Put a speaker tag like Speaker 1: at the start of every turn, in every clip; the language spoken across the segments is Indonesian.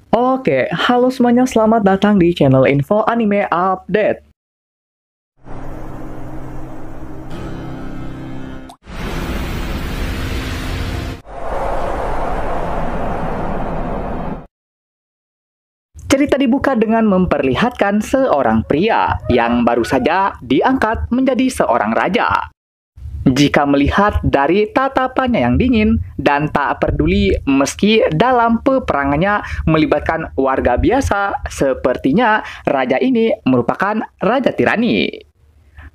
Speaker 1: Oke, halo semuanya, selamat datang di channel Info Anime Update. Cerita dibuka dengan memperlihatkan seorang pria yang baru saja diangkat menjadi seorang raja. Jika melihat dari tatapannya yang dingin dan tak peduli meski dalam peperangannya melibatkan warga biasa, sepertinya raja ini merupakan raja tirani.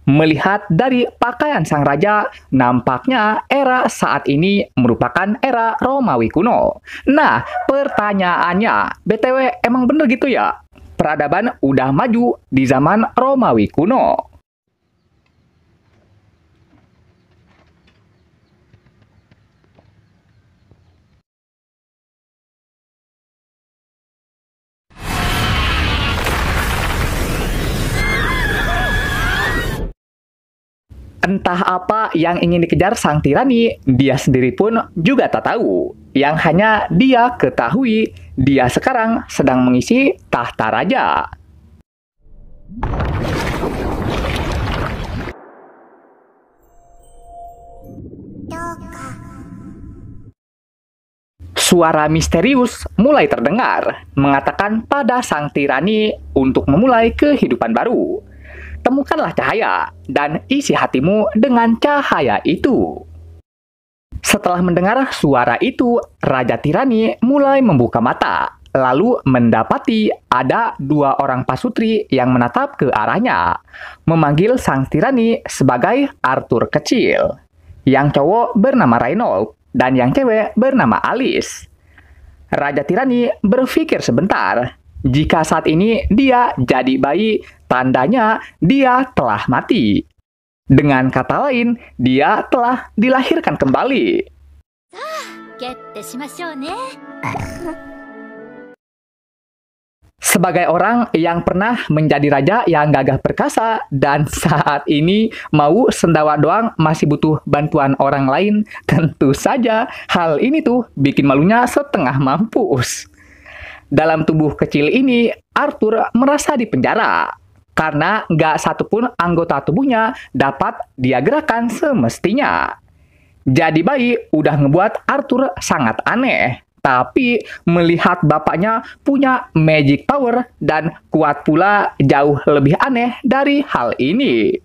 Speaker 1: Melihat dari pakaian sang raja, nampaknya era saat ini merupakan era Romawi kuno. Nah, pertanyaannya, BTW emang bener gitu ya? Peradaban udah maju di zaman Romawi kuno. Entah apa yang ingin dikejar sang tirani, dia sendiri pun juga tak tahu. Yang hanya dia ketahui, dia sekarang sedang mengisi tahta raja. Suara misterius mulai terdengar, mengatakan pada sang tirani untuk memulai kehidupan baru. Temukanlah cahaya, dan isi hatimu dengan cahaya itu. Setelah mendengar suara itu, Raja Tirani mulai membuka mata, lalu mendapati ada dua orang pasutri yang menatap ke arahnya, memanggil sang tirani sebagai Arthur kecil. Yang cowok bernama Reynold, dan yang cewek bernama Alice. Raja Tirani berpikir sebentar. Jika saat ini dia jadi bayi, tandanya dia telah mati. Dengan kata lain, dia telah dilahirkan kembali. Sebagai orang yang pernah menjadi raja yang gagah perkasa dan saat ini mau sendawa doang masih butuh bantuan orang lain, tentu saja hal ini tuh bikin malunya setengah mampus. Dalam tubuh kecil ini, Arthur merasa dipenjara karena nggak satupun anggota tubuhnya dapat dia gerakan semestinya. Jadi bayi udah ngebuat Arthur sangat aneh. Tapi melihat bapaknya punya magic power dan kuat pula jauh lebih aneh dari hal ini.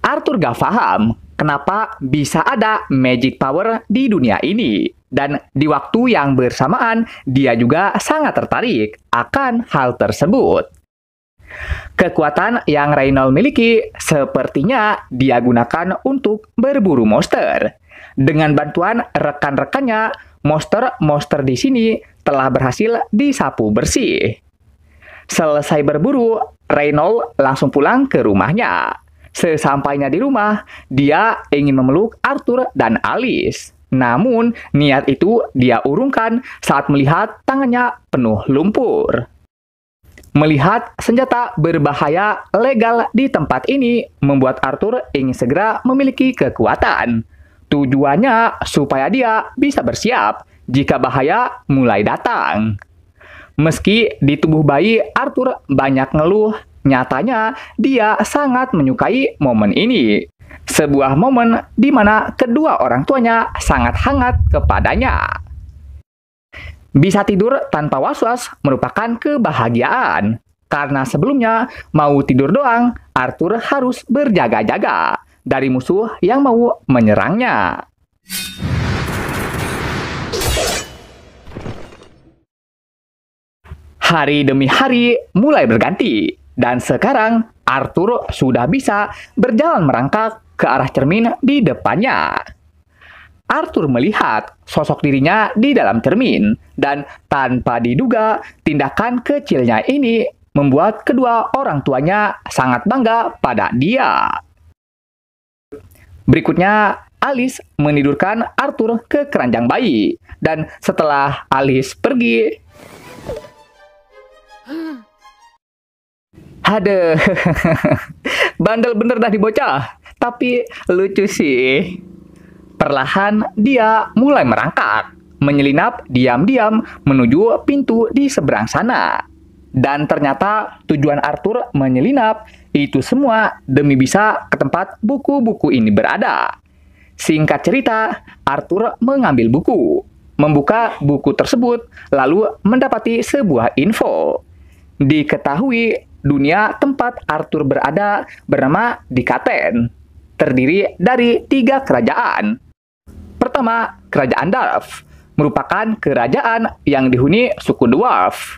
Speaker 1: Arthur gak paham kenapa bisa ada magic power di dunia ini. Dan di waktu yang bersamaan, dia juga sangat tertarik akan hal tersebut. Kekuatan yang Reynold miliki sepertinya dia gunakan untuk berburu monster. Dengan bantuan rekan-rekannya, monster-monster di sini telah berhasil disapu bersih. Selesai berburu, Reynold langsung pulang ke rumahnya. Sesampainya di rumah, dia ingin memeluk Arthur dan Alice. Namun, niat itu dia urungkan saat melihat tangannya penuh lumpur. Melihat senjata berbahaya legal di tempat ini membuat Arthur ingin segera memiliki kekuatan. Tujuannya supaya dia bisa bersiap jika bahaya mulai datang. Meski di tubuh bayi Arthur banyak ngeluh, nyatanya dia sangat menyukai momen ini. Sebuah momen di mana kedua orang tuanya sangat hangat kepadanya. Bisa tidur tanpa was-was merupakan kebahagiaan. Karena sebelumnya mau tidur doang, Arthur harus berjaga-jaga dari musuh yang mau menyerangnya. Hari demi hari mulai berganti, dan sekarang Arthur sudah bisa berjalan merangkak ke arah cermin di depannya. Arthur melihat sosok dirinya di dalam cermin, dan tanpa diduga, tindakan kecilnya ini membuat kedua orang tuanya sangat bangga pada dia. Berikutnya, Alice menidurkan Arthur ke keranjang bayi, dan setelah Alice pergi, aduh, bandel bener dah nih bocah, tapi lucu sih. Perlahan dia mulai merangkak, menyelinap diam-diam menuju pintu di seberang sana. Dan ternyata tujuan Arthur menyelinap itu semua demi bisa ke tempat buku-buku ini berada. Singkat cerita, Arthur mengambil buku, membuka buku tersebut, lalu mendapati sebuah info. Diketahui dunia tempat Arthur berada bernama Dikaten, terdiri dari 3 kerajaan. Pertama, Kerajaan Darf, merupakan kerajaan yang dihuni suku Dwarf.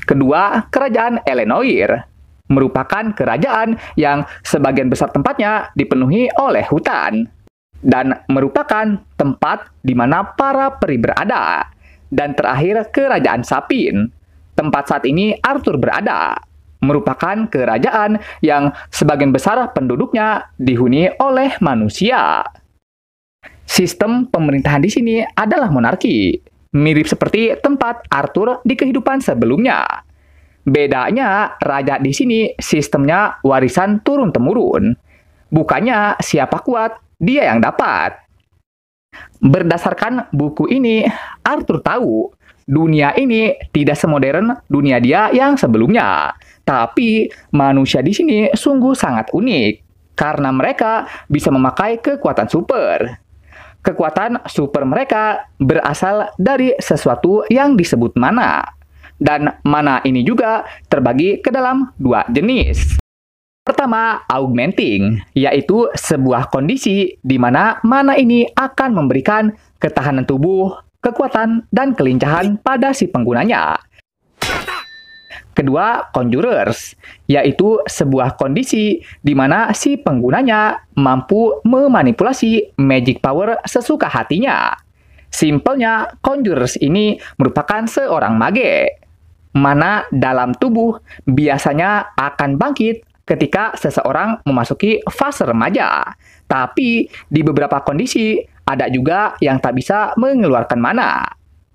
Speaker 1: Kedua, Kerajaan Elenoir, merupakan kerajaan yang sebagian besar tempatnya dipenuhi oleh hutan, dan merupakan tempat di mana para peri berada. Dan terakhir, Kerajaan Sapin, tempat saat ini Arthur berada, merupakan kerajaan yang sebagian besar penduduknya dihuni oleh manusia. Sistem pemerintahan di sini adalah monarki, mirip seperti tempat Arthur di kehidupan sebelumnya. Bedanya, raja di sini sistemnya warisan turun-temurun. Bukannya siapa kuat, dia yang dapat. Berdasarkan buku ini, Arthur tahu dunia ini tidak semodern dunia dia yang sebelumnya. Tapi manusia di sini sungguh sangat unik, karena mereka bisa memakai kekuatan super. Kekuatan super mereka berasal dari sesuatu yang disebut mana. Dan mana ini juga terbagi ke dalam 2 jenis. Pertama, augmenting, yaitu sebuah kondisi di mana mana ini akan memberikan ketahanan tubuh, kekuatan, dan kelincahan pada si penggunanya. Kedua, conjurers, yaitu sebuah kondisi di mana si penggunanya mampu memanipulasi magic power sesuka hatinya. Simpelnya, conjurers ini merupakan seorang mage. Mana dalam tubuh biasanya akan bangkit ketika seseorang memasuki fase remaja. Tapi di beberapa kondisi ada juga yang tak bisa mengeluarkan mana.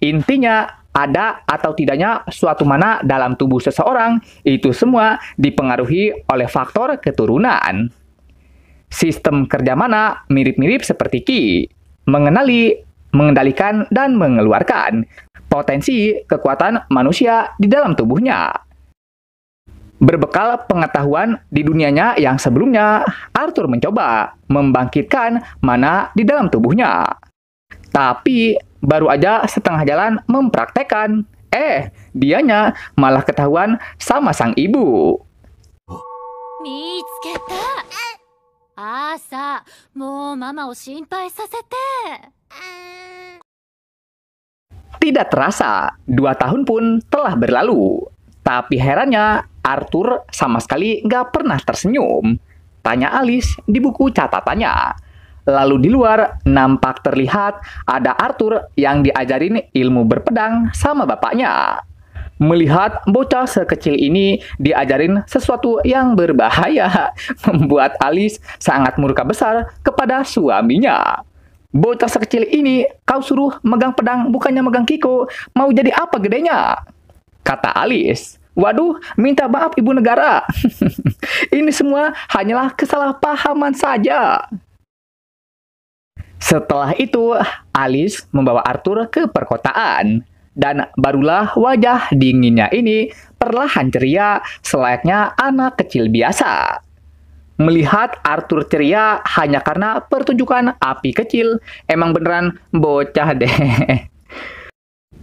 Speaker 1: Intinya, ada atau tidaknya suatu mana dalam tubuh seseorang, itu semua dipengaruhi oleh faktor keturunan. Sistem kerja mana mirip-mirip seperti Ki, mengenali, mengendalikan, dan mengeluarkan potensi kekuatan manusia di dalam tubuhnya. Berbekal pengetahuan di dunianya yang sebelumnya, Arthur mencoba membangkitkan mana di dalam tubuhnya. Tapi baru aja setengah jalan mempraktekkan, dianya malah ketahuan sama sang ibu. Tidak terasa, 2 tahun pun telah berlalu. Tapi herannya, Arthur sama sekali nggak pernah tersenyum. Tanya Alice di buku catatannya. Lalu di luar, nampak terlihat ada Arthur yang diajarin ilmu berpedang sama bapaknya. Melihat bocah sekecil ini diajarin sesuatu yang berbahaya, membuat Alice sangat murka besar kepada suaminya. Bocah sekecil ini kau suruh megang pedang bukannya megang kiko, mau jadi apa gedenya? Kata Alice. Waduh, minta maaf ibu negara. Ini semua hanyalah kesalahpahaman saja. Setelah itu, Alice membawa Arthur ke perkotaan. Dan barulah wajah dinginnya ini perlahan ceria selayaknya anak kecil biasa. Melihat Arthur ceria hanya karena pertunjukan api kecil, emang beneran bocah deh.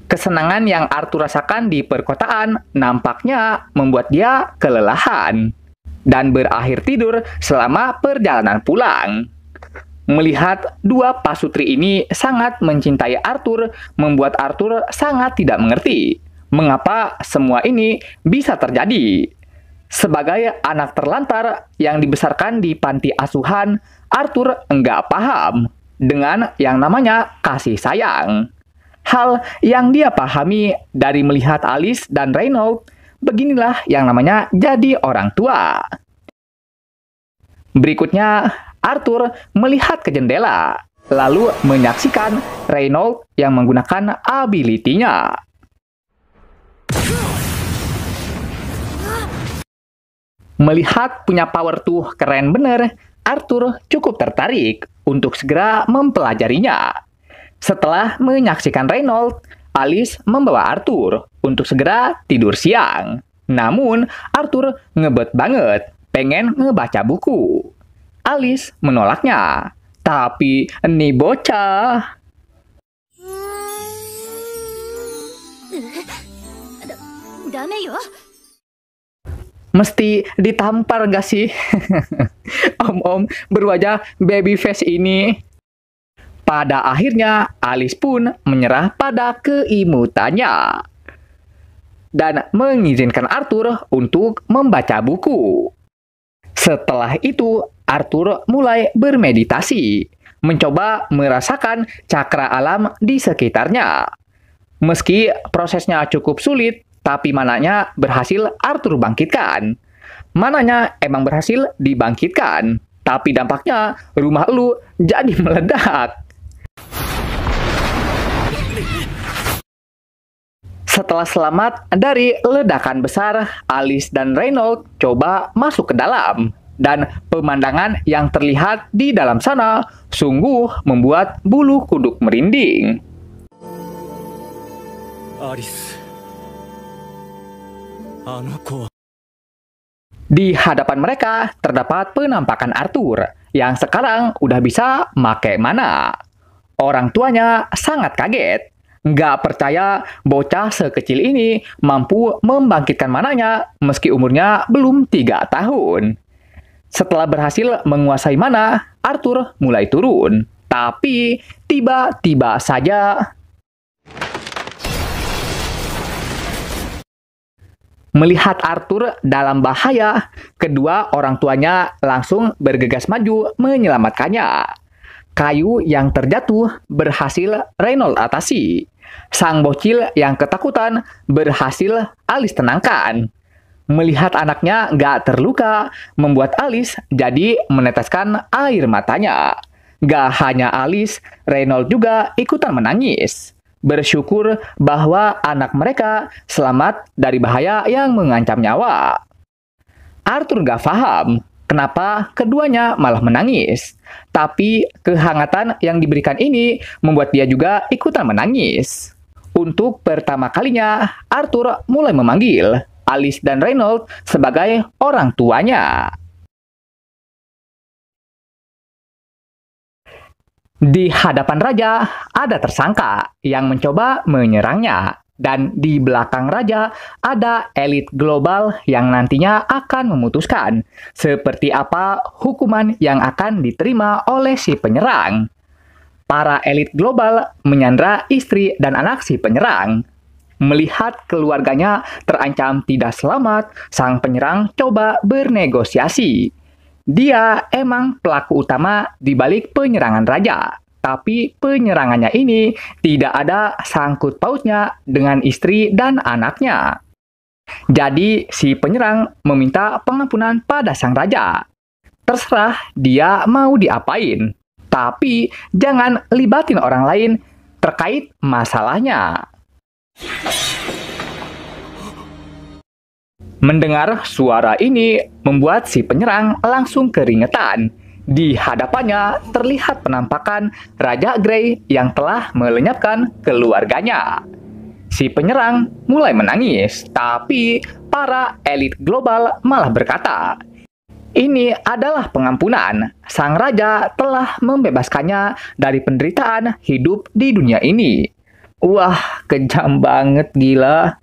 Speaker 1: Kesenangan yang Arthur rasakan di perkotaan nampaknya membuat dia kelelahan dan berakhir tidur selama perjalanan pulang. Melihat 2 pasutri ini sangat mencintai Arthur, membuat Arthur sangat tidak mengerti mengapa semua ini bisa terjadi. Sebagai anak terlantar yang dibesarkan di panti asuhan, Arthur enggak paham dengan yang namanya kasih sayang. Hal yang dia pahami dari melihat Alice dan Reynold, beginilah yang namanya jadi orang tua. Berikutnya, Arthur melihat ke jendela, lalu menyaksikan Reynold yang menggunakan ability-nya. Melihat punya power tuh keren bener, Arthur cukup tertarik untuk segera mempelajarinya. Setelah menyaksikan Reynolds, Alice membawa Arthur untuk segera tidur siang. Namun, Arthur ngebet banget, pengen ngebaca buku. Alice menolaknya. Tapi, nih bocah. Mesti ditampar gak sih? Om-om berwajah baby face ini. Pada akhirnya, Alice pun menyerah pada keimutannya dan mengizinkan Arthur untuk membaca buku. Setelah itu, Arthur mulai bermeditasi, mencoba merasakan cakra alam di sekitarnya. Meski prosesnya cukup sulit, tapi mananya berhasil Arthur bangkitkan. Mananya emang berhasil dibangkitkan, tapi dampaknya rumah lu jadi meledak. Setelah selamat dari ledakan besar, Alice dan Reynolds coba masuk ke dalam. Dan pemandangan yang terlihat di dalam sana sungguh membuat bulu kuduk merinding. Alice. Di hadapan mereka terdapat penampakan Arthur yang sekarang udah bisa make mana. Orang tuanya sangat kaget. Nggak percaya bocah sekecil ini mampu membangkitkan mananya meski umurnya belum 3 tahun. Setelah berhasil menguasai mana, Arthur mulai turun. Tapi tiba-tiba saja melihat Arthur dalam bahaya, kedua orang tuanya langsung bergegas maju menyelamatkannya. Kayu yang terjatuh berhasil Reynolds atasi. Sang bocil yang ketakutan berhasil Alice tenangkan. Melihat anaknya nggak terluka, membuat Alice jadi meneteskan air matanya. Nggak hanya Alice, Reynolds juga ikutan menangis. Bersyukur bahwa anak mereka selamat dari bahaya yang mengancam nyawa. Arthur nggak paham kenapa keduanya malah menangis. Tapi kehangatan yang diberikan ini membuat dia juga ikutan menangis. Untuk pertama kalinya, Arthur mulai memanggil Alice dan Reynolds sebagai orang tuanya. Di hadapan raja, ada tersangka yang mencoba menyerangnya. Dan di belakang raja, ada elit global yang nantinya akan memutuskan seperti apa hukuman yang akan diterima oleh si penyerang. Para elit global menyandra istri dan anak si penyerang. Melihat keluarganya terancam tidak selamat, sang penyerang coba bernegosiasi. Dia emang pelaku utama di balik penyerangan raja. Tapi penyerangannya ini tidak ada sangkut pautnya dengan istri dan anaknya. Jadi si penyerang meminta pengampunan pada sang raja. Terserah dia mau diapain. Tapi jangan libatin orang lain terkait masalahnya. Mendengar suara ini membuat si penyerang langsung keringetan. Di hadapannya terlihat penampakan Raja Grey yang telah melenyapkan keluarganya. Si penyerang mulai menangis, tapi para elit global malah berkata, ini adalah pengampunan. Sang raja telah membebaskannya dari penderitaan hidup di dunia ini. Wah, kejam banget gila.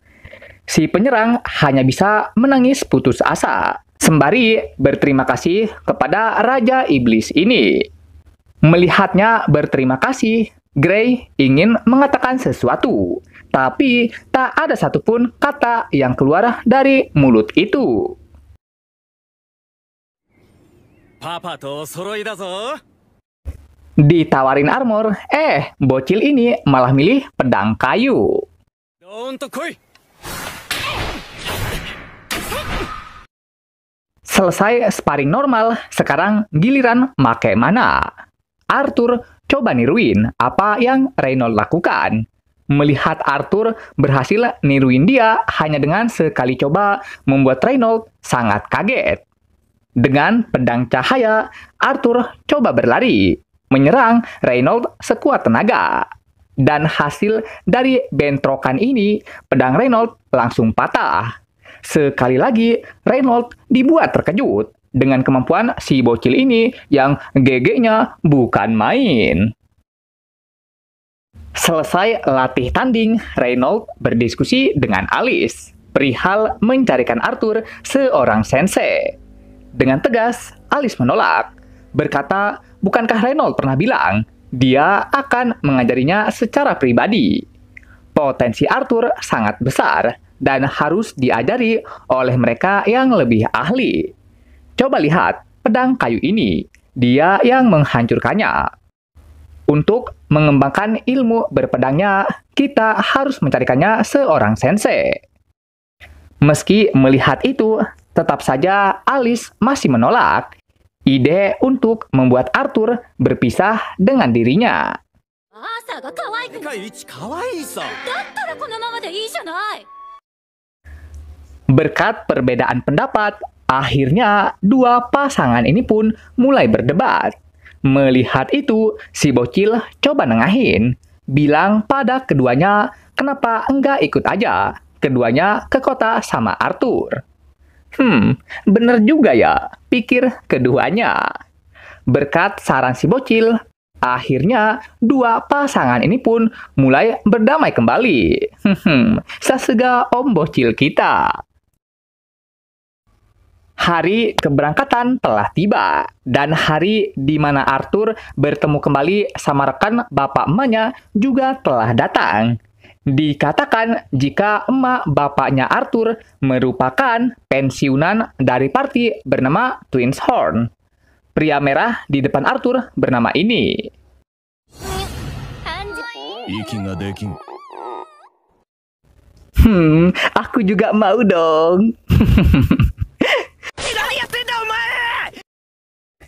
Speaker 1: Si penyerang hanya bisa menangis putus asa, sembari berterima kasih kepada Raja Iblis ini. Melihatnya berterima kasih, Grey ingin mengatakan sesuatu, tapi tak ada satupun kata yang keluar dari mulut itu. Papa to soroi da zo. Ditawarin armor, bocil ini malah milih pedang kayu. Selesai sparring normal, sekarang giliran make mana. Arthur coba niruin apa yang Reynolds lakukan. Melihat Arthur berhasil niruin dia hanya dengan sekali coba membuat Reynolds sangat kaget. Dengan pedang cahaya, Arthur coba berlari, menyerang Reynold sekuat tenaga. Dan hasil dari bentrokan ini, pedang Reynold langsung patah. Sekali lagi, Reynold dibuat terkejut dengan kemampuan si bocil ini yang GG-nya bukan main. Selesai latih tanding, Reynold berdiskusi dengan Alice perihal mencarikan Arthur seorang sensei. Dengan tegas, Alice menolak, berkata bukankah Reynold pernah bilang dia akan mengajarinya secara pribadi. Potensi Arthur sangat besar dan harus diajari oleh mereka yang lebih ahli. Coba lihat pedang kayu ini, dia yang menghancurkannya. Untuk mengembangkan ilmu berpedangnya, kita harus mencarikannya seorang sensei. Meski melihat itu, tetap saja Alice masih menolak ide untuk membuat Arthur berpisah dengan dirinya. Berkat perbedaan pendapat, akhirnya dua pasangan ini pun mulai berdebat. Melihat itu, si bocil coba nengahin, bilang pada keduanya kenapa enggak ikut aja keduanya ke kota sama Arthur. Bener juga ya, pikir keduanya. Berkat saran si bocil, akhirnya dua pasangan ini pun mulai berdamai kembali. Sasega om bocil kita. Hari keberangkatan telah tiba, dan hari di mana Arthur bertemu kembali sama rekan bapak emaknya juga telah datang. Dikatakan jika emak bapaknya Arthur merupakan pensiunan dari party bernama Twins Horn. Pria merah di depan Arthur bernama ini. Aku juga mau dong.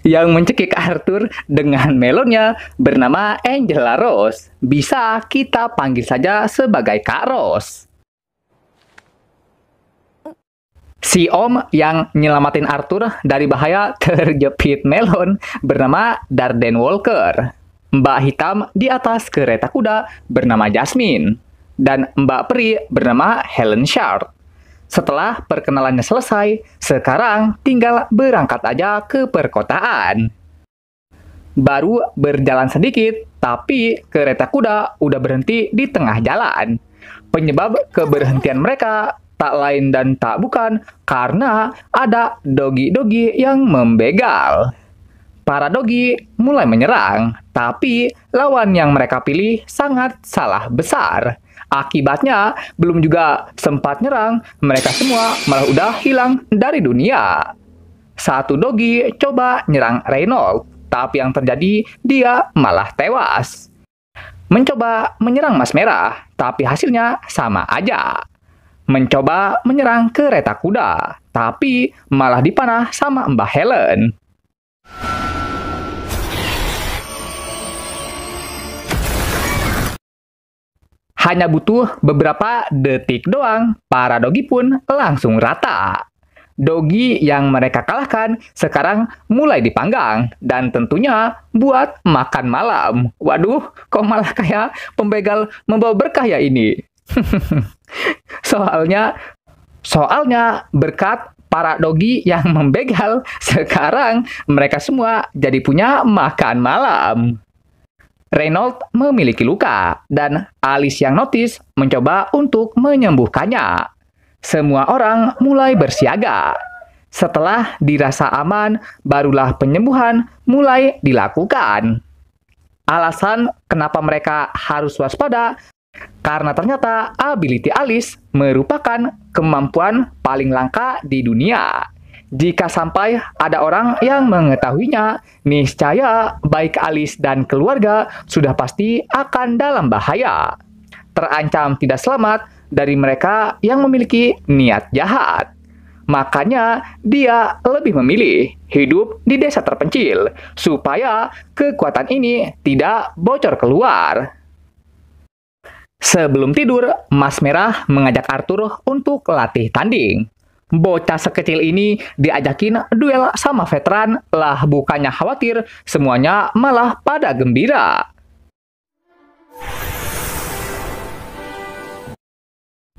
Speaker 1: Yang mencekik Arthur dengan melonnya bernama Angela Rose. Bisa kita panggil saja sebagai Kak Rose. Si om yang nyelamatin Arthur dari bahaya terjepit melon bernama Darden Walker. Mbak hitam di atas kereta kuda bernama Jasmine. Dan Mbak peri bernama Helen Sharp. Setelah perkenalannya selesai, sekarang tinggal berangkat aja ke perkotaan. Baru berjalan sedikit, tapi kereta kuda udah berhenti di tengah jalan. Penyebab keberhentian mereka tak lain dan tak bukan karena ada dogi-dogi yang membegal. Para dogi mulai menyerang, tapi lawan yang mereka pilih sangat salah besar. Akibatnya, belum juga sempat nyerang, mereka semua malah udah hilang dari dunia. Satu dogi coba nyerang Reynold, tapi yang terjadi dia malah tewas. Mencoba menyerang Mas Merah, tapi hasilnya sama aja. Mencoba menyerang kereta kuda, tapi malah dipanah sama Mbak Helen. Hanya butuh beberapa detik doang, para dogi pun langsung rata. Dogi yang mereka kalahkan sekarang mulai dipanggang, dan tentunya buat makan malam. Waduh, kok malah kayak pembegal membawa berkah ya ini? Soalnya berkat para dogi yang membegal, sekarang mereka semua jadi punya makan malam. Reynold memiliki luka, dan Alice yang notice mencoba untuk menyembuhkannya. Semua orang mulai bersiaga. Setelah dirasa aman, barulah penyembuhan mulai dilakukan. Alasan kenapa mereka harus waspada, karena ternyata ability Alice merupakan kemampuan paling langka di dunia. Jika sampai ada orang yang mengetahuinya, niscaya baik Alice dan keluarga sudah pasti akan dalam bahaya. Terancam tidak selamat dari mereka yang memiliki niat jahat. Makanya dia lebih memilih hidup di desa terpencil, supaya kekuatan ini tidak bocor keluar. Sebelum tidur, Mas Merah mengajak Arthur untuk latih tanding. Bocah sekecil ini diajakin duel sama veteran, lah bukannya khawatir, semuanya malah pada gembira.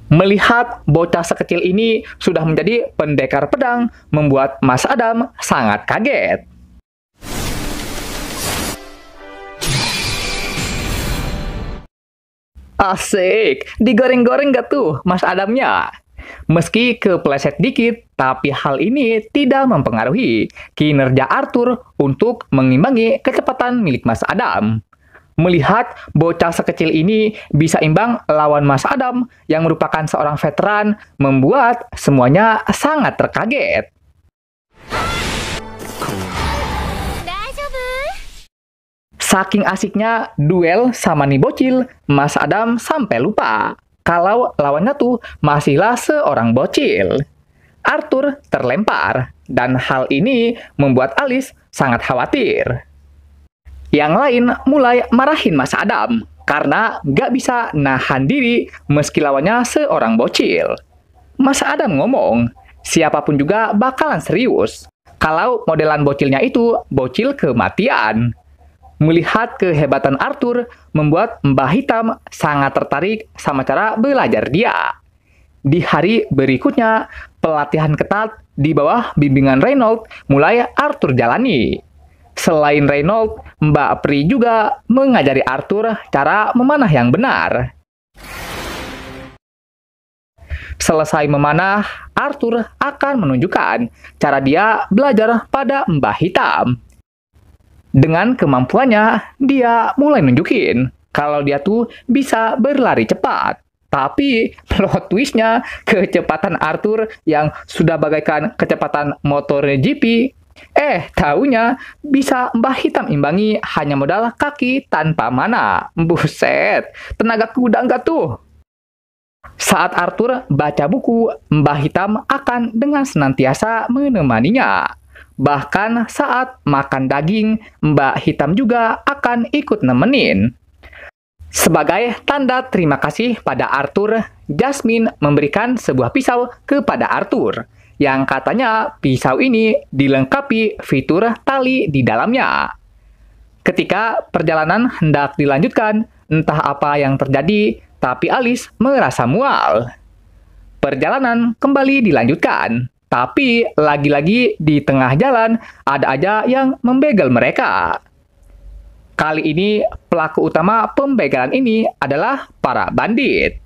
Speaker 1: Melihat bocah sekecil ini sudah menjadi pendekar pedang, membuat Mas Adam sangat kaget. Asik, digoreng-goreng gak tuh Mas Adamnya? Meski kepleset dikit, tapi hal ini tidak mempengaruhi kinerja Arthur untuk mengimbangi kecepatan milik Mas Adam. Melihat bocah sekecil ini bisa imbang lawan Mas Adam yang merupakan seorang veteran, membuat semuanya sangat terkaget. Saking asiknya duel sama nih bocil, Mas Adam sampai lupa kalau lawannya tuh masihlah seorang bocil. Arthur terlempar, dan hal ini membuat Alice sangat khawatir. Yang lain mulai marahin Mas Adam karena gak bisa nahan diri meski lawannya seorang bocil. Mas Adam ngomong, siapapun juga bakalan serius kalau modelan bocilnya itu bocil kematian. Melihat kehebatan Arthur membuat Mbah Hitam sangat tertarik sama cara belajar dia. Di hari berikutnya, pelatihan ketat di bawah bimbingan Reynolds mulai Arthur jalani. Selain Reynolds, Mbak Pri juga mengajari Arthur cara memanah yang benar. Selesai memanah, Arthur akan menunjukkan cara dia belajar pada Mbah Hitam. Dengan kemampuannya, dia mulai nunjukin kalau dia tuh bisa berlari cepat. Tapi plot twist-nya, kecepatan Arthur yang sudah bagaikan kecepatan motor GP, taunya bisa Mbah Hitam imbangi hanya modal kaki tanpa mana. Buset, tenaga kuda nggak tuh? Saat Arthur baca buku, Mbah Hitam akan dengan senantiasa menemaninya. Bahkan saat makan daging, Mbak Hitam juga akan ikut nemenin. Sebagai tanda terima kasih pada Arthur, Jasmine memberikan sebuah pisau kepada Arthur, yang katanya pisau ini dilengkapi fitur tali di dalamnya. Ketika perjalanan hendak dilanjutkan, entah apa yang terjadi, tapi Alice merasa mual. Perjalanan kembali dilanjutkan, tapi lagi-lagi di tengah jalan ada aja yang membegal mereka. Kali ini pelaku utama pembegalan ini adalah para bandit.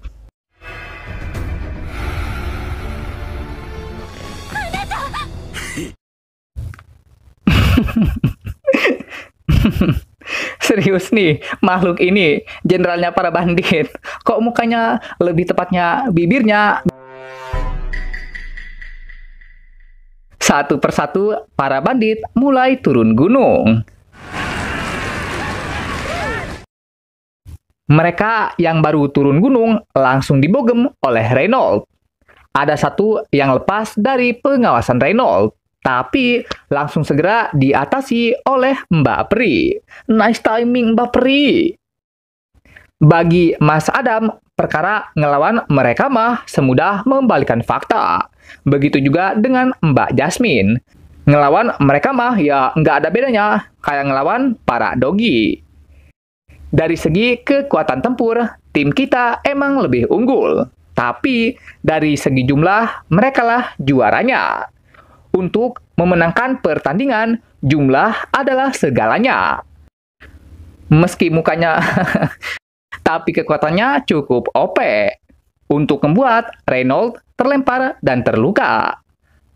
Speaker 1: Serius nih, makhluk ini, jenderalnya para bandit. Kok mukanya, lebih tepatnya bibirnya? Satu persatu, para bandit mulai turun gunung. Mereka yang baru turun gunung langsung dibogem oleh Reynolds. Ada satu yang lepas dari pengawasan Reynolds, tapi langsung segera diatasi oleh Mbak Pri. Nice timing, Mbak Pri. Bagi Mas Adam, perkara ngelawan mereka mah semudah membalikan fakta. Begitu juga dengan Mbak Jasmine. Ngelawan mereka mah ya nggak ada bedanya, kayak ngelawan para dogi. Dari segi kekuatan tempur, tim kita emang lebih unggul. Tapi dari segi jumlah, mereka lah juaranya. Untuk memenangkan pertandingan, jumlah adalah segalanya. Meski mukanya, tapi kekuatannya cukup OP. Untuk membuat Reynolds terlempar dan terluka.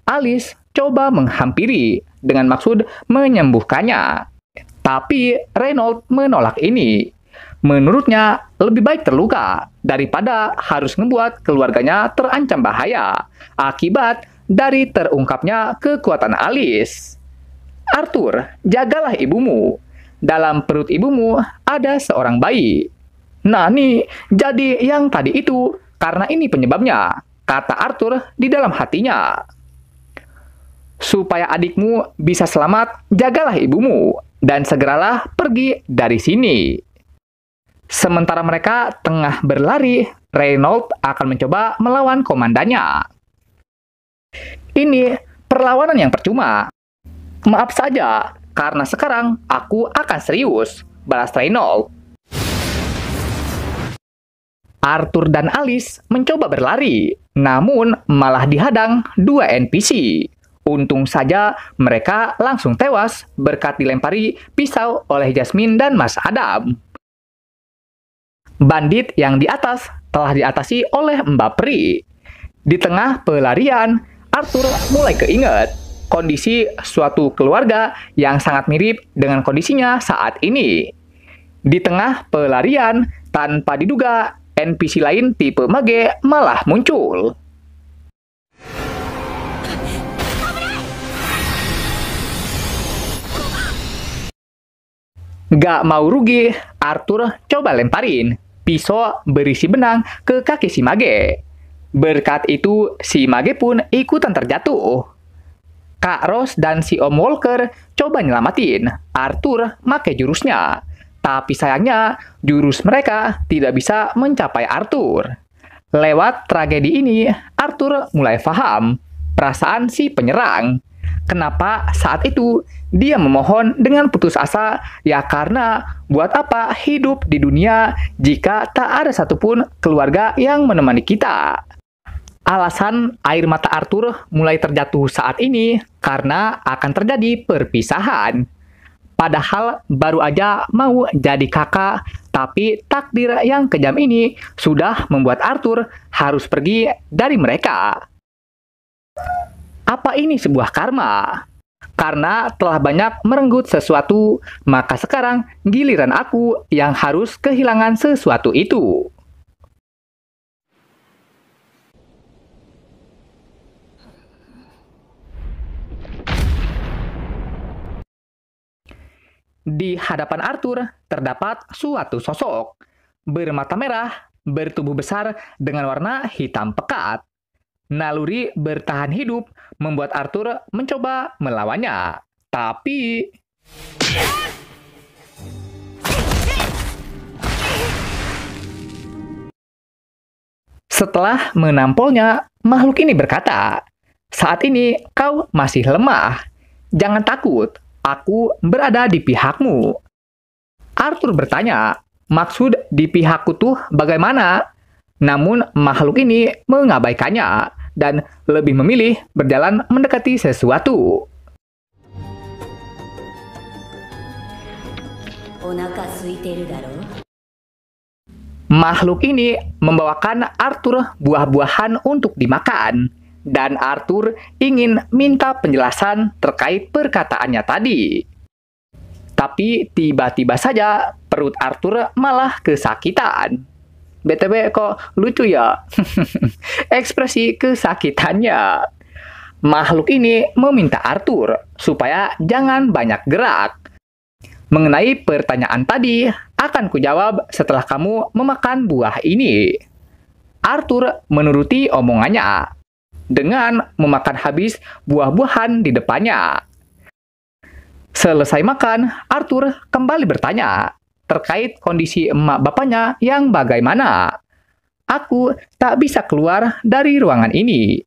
Speaker 1: Alice coba menghampiri dengan maksud menyembuhkannya. Tapi Reynolds menolak ini. Menurutnya, lebih baik terluka daripada harus membuat keluarganya terancam bahaya akibat dari terungkapnya kekuatan Alice. Arthur, jagalah ibumu. Dalam perut ibumu ada seorang bayi. Nah nih, jadi yang tadi itu karena ini penyebabnya, kata Arthur di dalam hatinya. Supaya adikmu bisa selamat, jagalah ibumu, dan segeralah pergi dari sini. Sementara mereka tengah berlari, Reynolds akan mencoba melawan komandannya. Ini perlawanan yang percuma. Maaf saja, karena sekarang aku akan serius, balas Reynold. Arthur dan Alice mencoba berlari, namun malah dihadang dua NPC. Untung saja mereka langsung tewas berkat dilempari pisau oleh Jasmine dan Mas Adam. Bandit yang di atas telah diatasi oleh Mbak Pri. Di tengah pelarian, Arthur mulai keinget kondisi suatu keluarga yang sangat mirip dengan kondisinya saat ini. Di tengah pelarian, tanpa diduga, NPC lain tipe mage malah muncul. Gak mau rugi, Arthur coba lemparin pisau berisi benang ke kaki si mage. Berkat itu, si mage pun ikutan terjatuh. Kak Rose dan si Om Walker coba nyelamatin Arthur make jurusnya. Tapi sayangnya, jurus mereka tidak bisa mencapai Arthur. Lewat tragedi ini, Arthur mulai paham perasaan si penyerang. Kenapa saat itu dia memohon dengan putus asa? Ya karena buat apa hidup di dunia jika tak ada satupun keluarga yang menemani kita? Alasan air mata Arthur mulai terjatuh saat ini karena akan terjadi perpisahan. Padahal baru aja mau jadi kakak, tapi takdir yang kejam ini sudah membuat Arthur harus pergi dari mereka. Apa ini sebuah karma? Karena telah banyak merenggut sesuatu, maka sekarang giliran aku yang harus kehilangan sesuatu itu. Di hadapan Arthur terdapat suatu sosok bermata merah, bertubuh besar dengan warna hitam pekat. Naluri bertahan hidup membuat Arthur mencoba melawannya. Tapi setelah menampolnya, makhluk ini berkata, "Saat ini kau masih lemah. Jangan takut, aku berada di pihakmu." Arthur bertanya, "Maksud di pihakku tuh bagaimana?" Namun makhluk ini mengabaikannya dan lebih memilih berjalan mendekati sesuatu. Makhluk ini membawakan Arthur buah-buahan untuk dimakan, dan Arthur ingin minta penjelasan terkait perkataannya tadi. Tapi tiba-tiba saja perut Arthur malah kesakitan. BTW kok lucu ya? Ekspresi kesakitannya. Makhluk ini meminta Arthur supaya jangan banyak gerak. Mengenai pertanyaan tadi, akan kujawab setelah kamu memakan buah ini. Arthur menuruti omongannya dengan memakan habis buah-buahan di depannya. Selesai makan, Arthur kembali bertanya terkait kondisi emak bapaknya yang bagaimana. "Aku tak bisa keluar dari ruangan ini."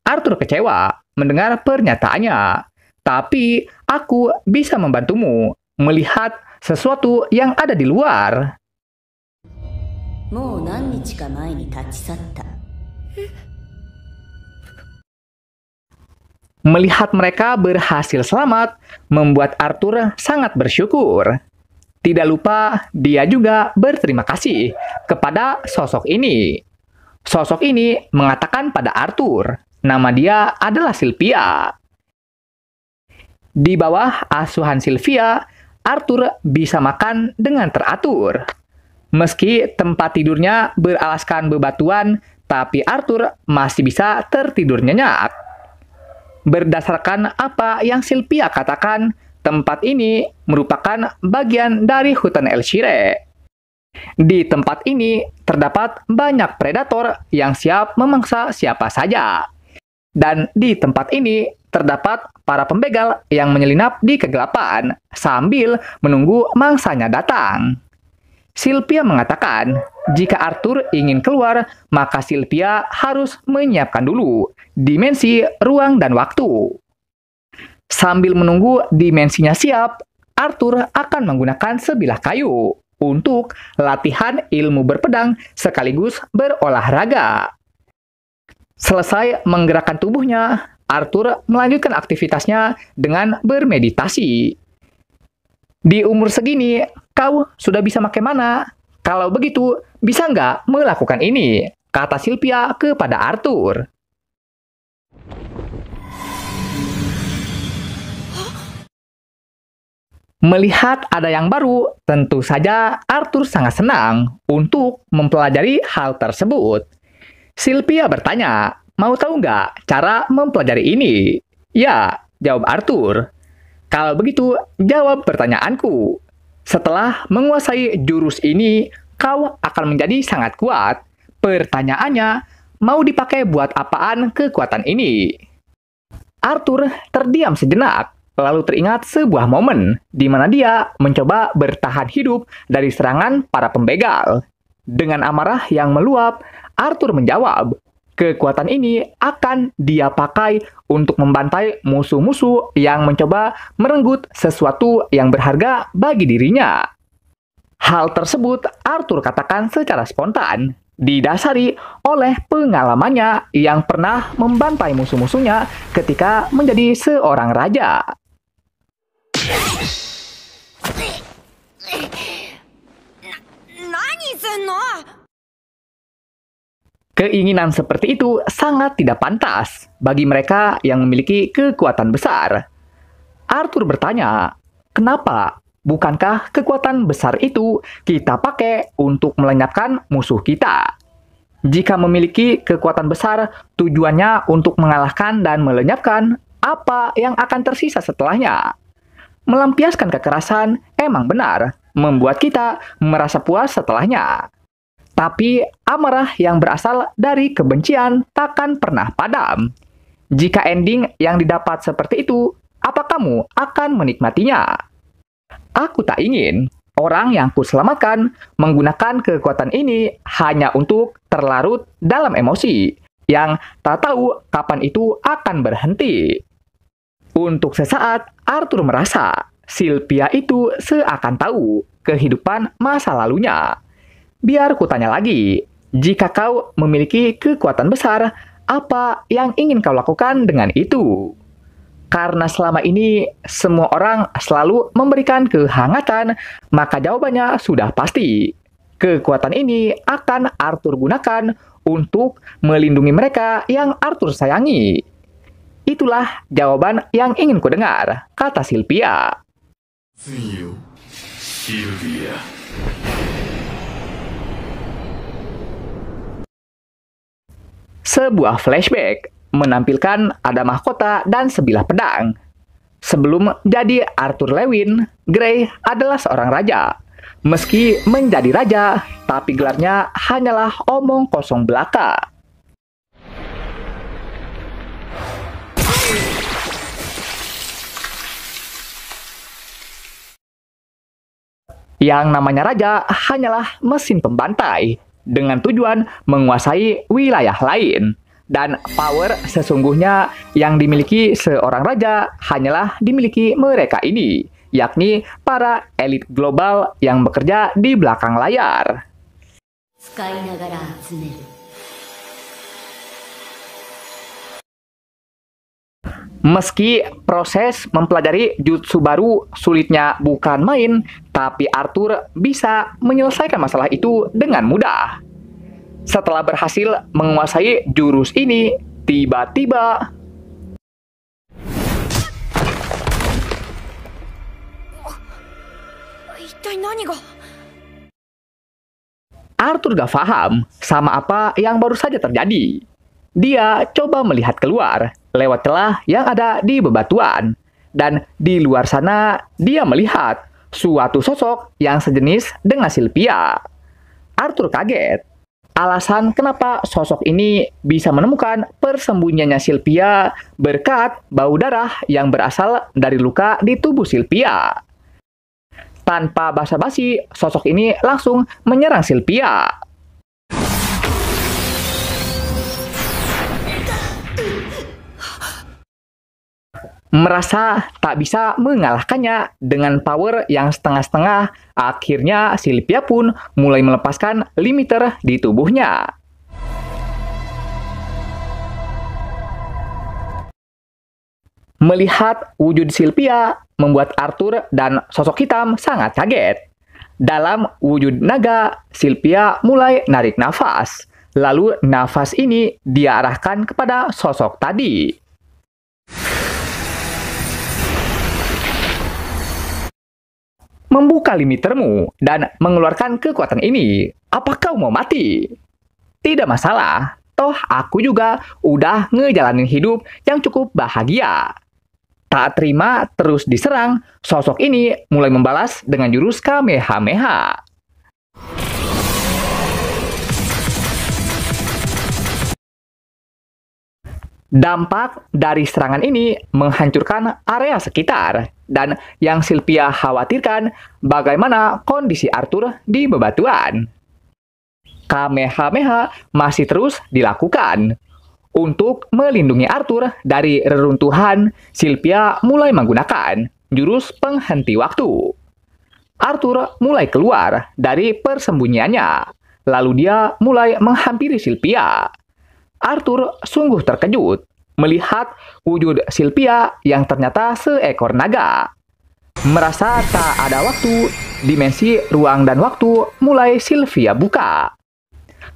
Speaker 1: Arthur kecewa mendengar pernyataannya. "Tapi aku bisa membantumu melihat sesuatu yang ada di luar." Melihat mereka berhasil selamat, membuat Arthur sangat bersyukur. Tidak lupa, dia juga berterima kasih kepada sosok ini. Sosok ini mengatakan pada Arthur, nama dia adalah Sylvia. Di bawah asuhan Sylvia, Arthur bisa makan dengan teratur. Meski tempat tidurnya beralaskan bebatuan, tapi Arthur masih bisa tertidur nyenyak. Berdasarkan apa yang Sylvia katakan, tempat ini merupakan bagian dari hutan El Shire. Di tempat ini terdapat banyak predator yang siap memangsa siapa saja. Dan di tempat ini terdapat para pembegal yang menyelinap di kegelapan sambil menunggu mangsanya datang. Sylvia mengatakan, Jika Arthur ingin keluar, maka Sylvia harus menyiapkan dulu dimensi, ruang, dan waktu. Sambil menunggu dimensinya siap, Arthur akan menggunakan sebilah kayu untuk latihan ilmu berpedang sekaligus berolahraga. Selesai menggerakkan tubuhnya, Arthur melanjutkan aktivitasnya dengan bermeditasi. Di umur segini, kau sudah bisa pakai mana? Kalau begitu, bisa nggak melakukan ini? Kata Sylvia kepada Arthur. Melihat ada yang baru, tentu saja Arthur sangat senang untuk mempelajari hal tersebut. Sylvia bertanya, mau tahu nggak cara mempelajari ini? Ya, jawab Arthur. Kalau begitu, jawab pertanyaanku. Setelah menguasai jurus ini, kau akan menjadi sangat kuat. Pertanyaannya, mau dipakai buat apaan kekuatan ini? Arthur terdiam sejenak, lalu teringat sebuah momen di mana dia mencoba bertahan hidup dari serangan para pembegal. Dengan amarah yang meluap, Arthur menjawab, kekuatan ini akan dia pakai untuk membantai musuh-musuh yang mencoba merenggut sesuatu yang berharga bagi dirinya. Hal tersebut Arthur katakan secara spontan, didasari oleh pengalamannya yang pernah membantai musuh-musuhnya ketika menjadi seorang raja. Keinginan seperti itu sangat tidak pantas bagi mereka yang memiliki kekuatan besar. Arthur bertanya, kenapa? Bukankah kekuatan besar itu kita pakai untuk melenyapkan musuh kita? Jika memiliki kekuatan besar, tujuannya untuk mengalahkan dan melenyapkan, apa yang akan tersisa setelahnya? Melampiaskan kekerasan emang benar, membuat kita merasa puas setelahnya. Tapi amarah yang berasal dari kebencian takkan pernah padam. Jika ending yang didapat seperti itu, apa kamu akan menikmatinya? Aku tak ingin orang yang kuselamatkan menggunakan kekuatan ini hanya untuk terlarut dalam emosi yang tak tahu kapan itu akan berhenti. Untuk sesaat, Arthur merasa Sylvia itu seakan tahu kehidupan masa lalunya. Biar kutanya lagi, jika kau memiliki kekuatan besar, apa yang ingin kau lakukan dengan itu? Karena selama ini semua orang selalu memberikan kehangatan, maka jawabannya sudah pasti. Kekuatan ini akan Arthur gunakan untuk melindungi mereka yang Arthur sayangi. Itulah jawaban yang ingin kudengar, kata Sylvia. Sylvia. Sebuah flashback menampilkan ada mahkota dan sebilah pedang. Sebelum jadi Arthur Lewin, Grey adalah seorang raja. Meski menjadi raja, tapi gelarnya hanyalah omong kosong belaka. Yang namanya raja hanyalah mesin pembantai, dengan tujuan menguasai wilayah lain. Dan power sesungguhnya yang dimiliki seorang raja hanyalah dimiliki mereka ini, yakni para elit global yang bekerja di belakang layar. Meski proses mempelajari jutsu baru sulitnya bukan main, tapi Arthur bisa menyelesaikan masalah itu dengan mudah. Setelah berhasil menguasai jurus ini, tiba-tiba Arthur gak paham sama apa yang baru saja terjadi. Dia coba melihat keluar lewat celah yang ada di bebatuan. Dan di luar sana, dia melihat suatu sosok yang sejenis dengan Sylvia. Arthur kaget. Alasan kenapa sosok ini bisa menemukan persembunyiannya Sylvia berkat bau darah yang berasal dari luka di tubuh Sylvia. Tanpa basa-basi, sosok ini langsung menyerang Sylvia. Merasa tak bisa mengalahkannya dengan power yang setengah-setengah, akhirnya Sylvia pun mulai melepaskan limiter di tubuhnya. Melihat wujud Sylvia membuat Arthur dan sosok hitam sangat kaget. Dalam wujud naga, Sylvia mulai narik nafas. Lalu nafas ini diarahkan kepada sosok tadi. Membuka limitermu dan mengeluarkan kekuatan ini. Apa kau mau mati? Tidak masalah. Toh aku juga udah ngejalanin hidup yang cukup bahagia. Tak terima terus diserang, sosok ini mulai membalas dengan jurus Kamehameha. Dampak dari serangan ini menghancurkan area sekitar, dan yang Sylvia khawatirkan bagaimana kondisi Arthur di bebatuan. Kamehameha masih terus dilakukan. Untuk melindungi Arthur dari reruntuhan, Sylvia mulai menggunakan jurus penghenti waktu. Arthur mulai keluar dari persembunyiannya, lalu dia mulai menghampiri Sylvia. Arthur sungguh terkejut melihat wujud Sylvia yang ternyata seekor naga. Merasa tak ada waktu, dimensi ruang dan waktu mulai Sylvia buka.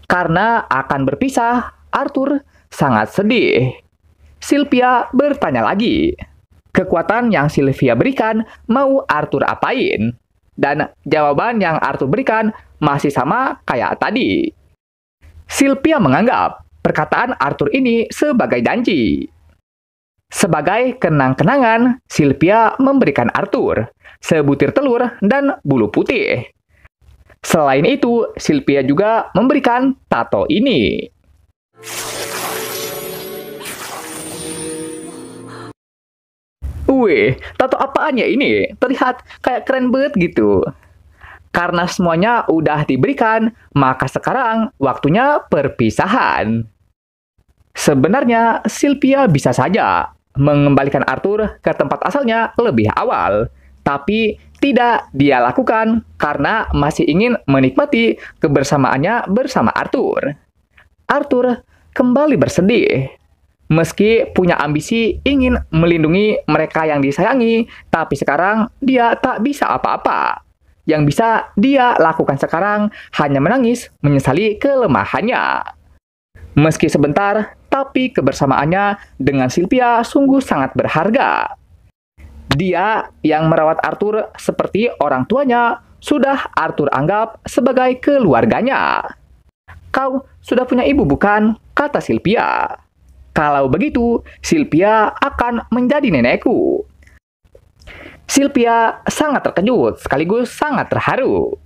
Speaker 1: Karena akan berpisah, Arthur sangat sedih. Sylvia bertanya lagi. Kekuatan yang Sylvia berikan mau Arthur apain? Dan jawaban yang Arthur berikan masih sama kayak tadi. Sylvia menganggap perkataan Arthur ini sebagai janji. Sebagai kenang-kenangan, Sylvia memberikan Arthur sebutir telur dan bulu putih. Selain itu, Sylvia juga memberikan tato ini. Wih, tato apaan ya ini? Terlihat kayak keren banget gitu. Karena semuanya udah diberikan, maka sekarang waktunya perpisahan. Sebenarnya, Sylvia bisa saja mengembalikan Arthur ke tempat asalnya lebih awal. Tapi tidak dia lakukan karena masih ingin menikmati kebersamaannya bersama Arthur. Arthur kembali bersedih. Meski punya ambisi ingin melindungi mereka yang disayangi, tapi sekarang dia tak bisa apa-apa. Yang bisa dia lakukan sekarang hanya menangis menyesali kelemahannya. Meski sebentar, tapi kebersamaannya dengan Sylvia sungguh sangat berharga. Dia yang merawat Arthur seperti orang tuanya, sudah Arthur anggap sebagai keluarganya. Kau sudah punya ibu bukan? Kata Sylvia. Kalau begitu, Sylvia akan menjadi nenekku. Sylvia sangat terkejut sekaligus sangat terharu.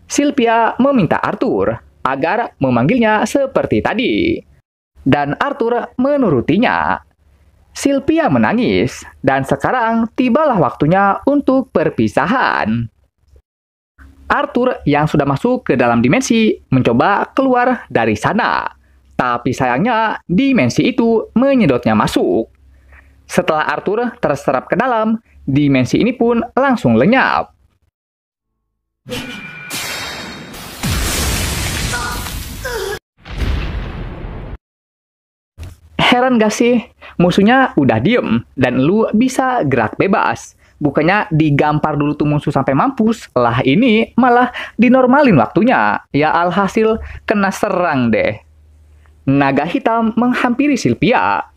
Speaker 1: Sylvia meminta Arthur agar memanggilnya seperti tadi. Dan Arthur menurutinya. Sylvia menangis, dan sekarang tibalah waktunya untuk perpisahan. Arthur yang sudah masuk ke dalam dimensi mencoba keluar dari sana. Tapi sayangnya dimensi itu menyedotnya masuk. Setelah Arthur terserap ke dalam, dimensi ini pun langsung lenyap. Heran gak sih? Musuhnya udah diem, dan lu bisa gerak bebas. Bukannya digampar dulu tuh musuh sampai mampus, lah ini malah dinormalin waktunya. Ya alhasil kena serang deh. Naga hitam menghampiri Sylvia.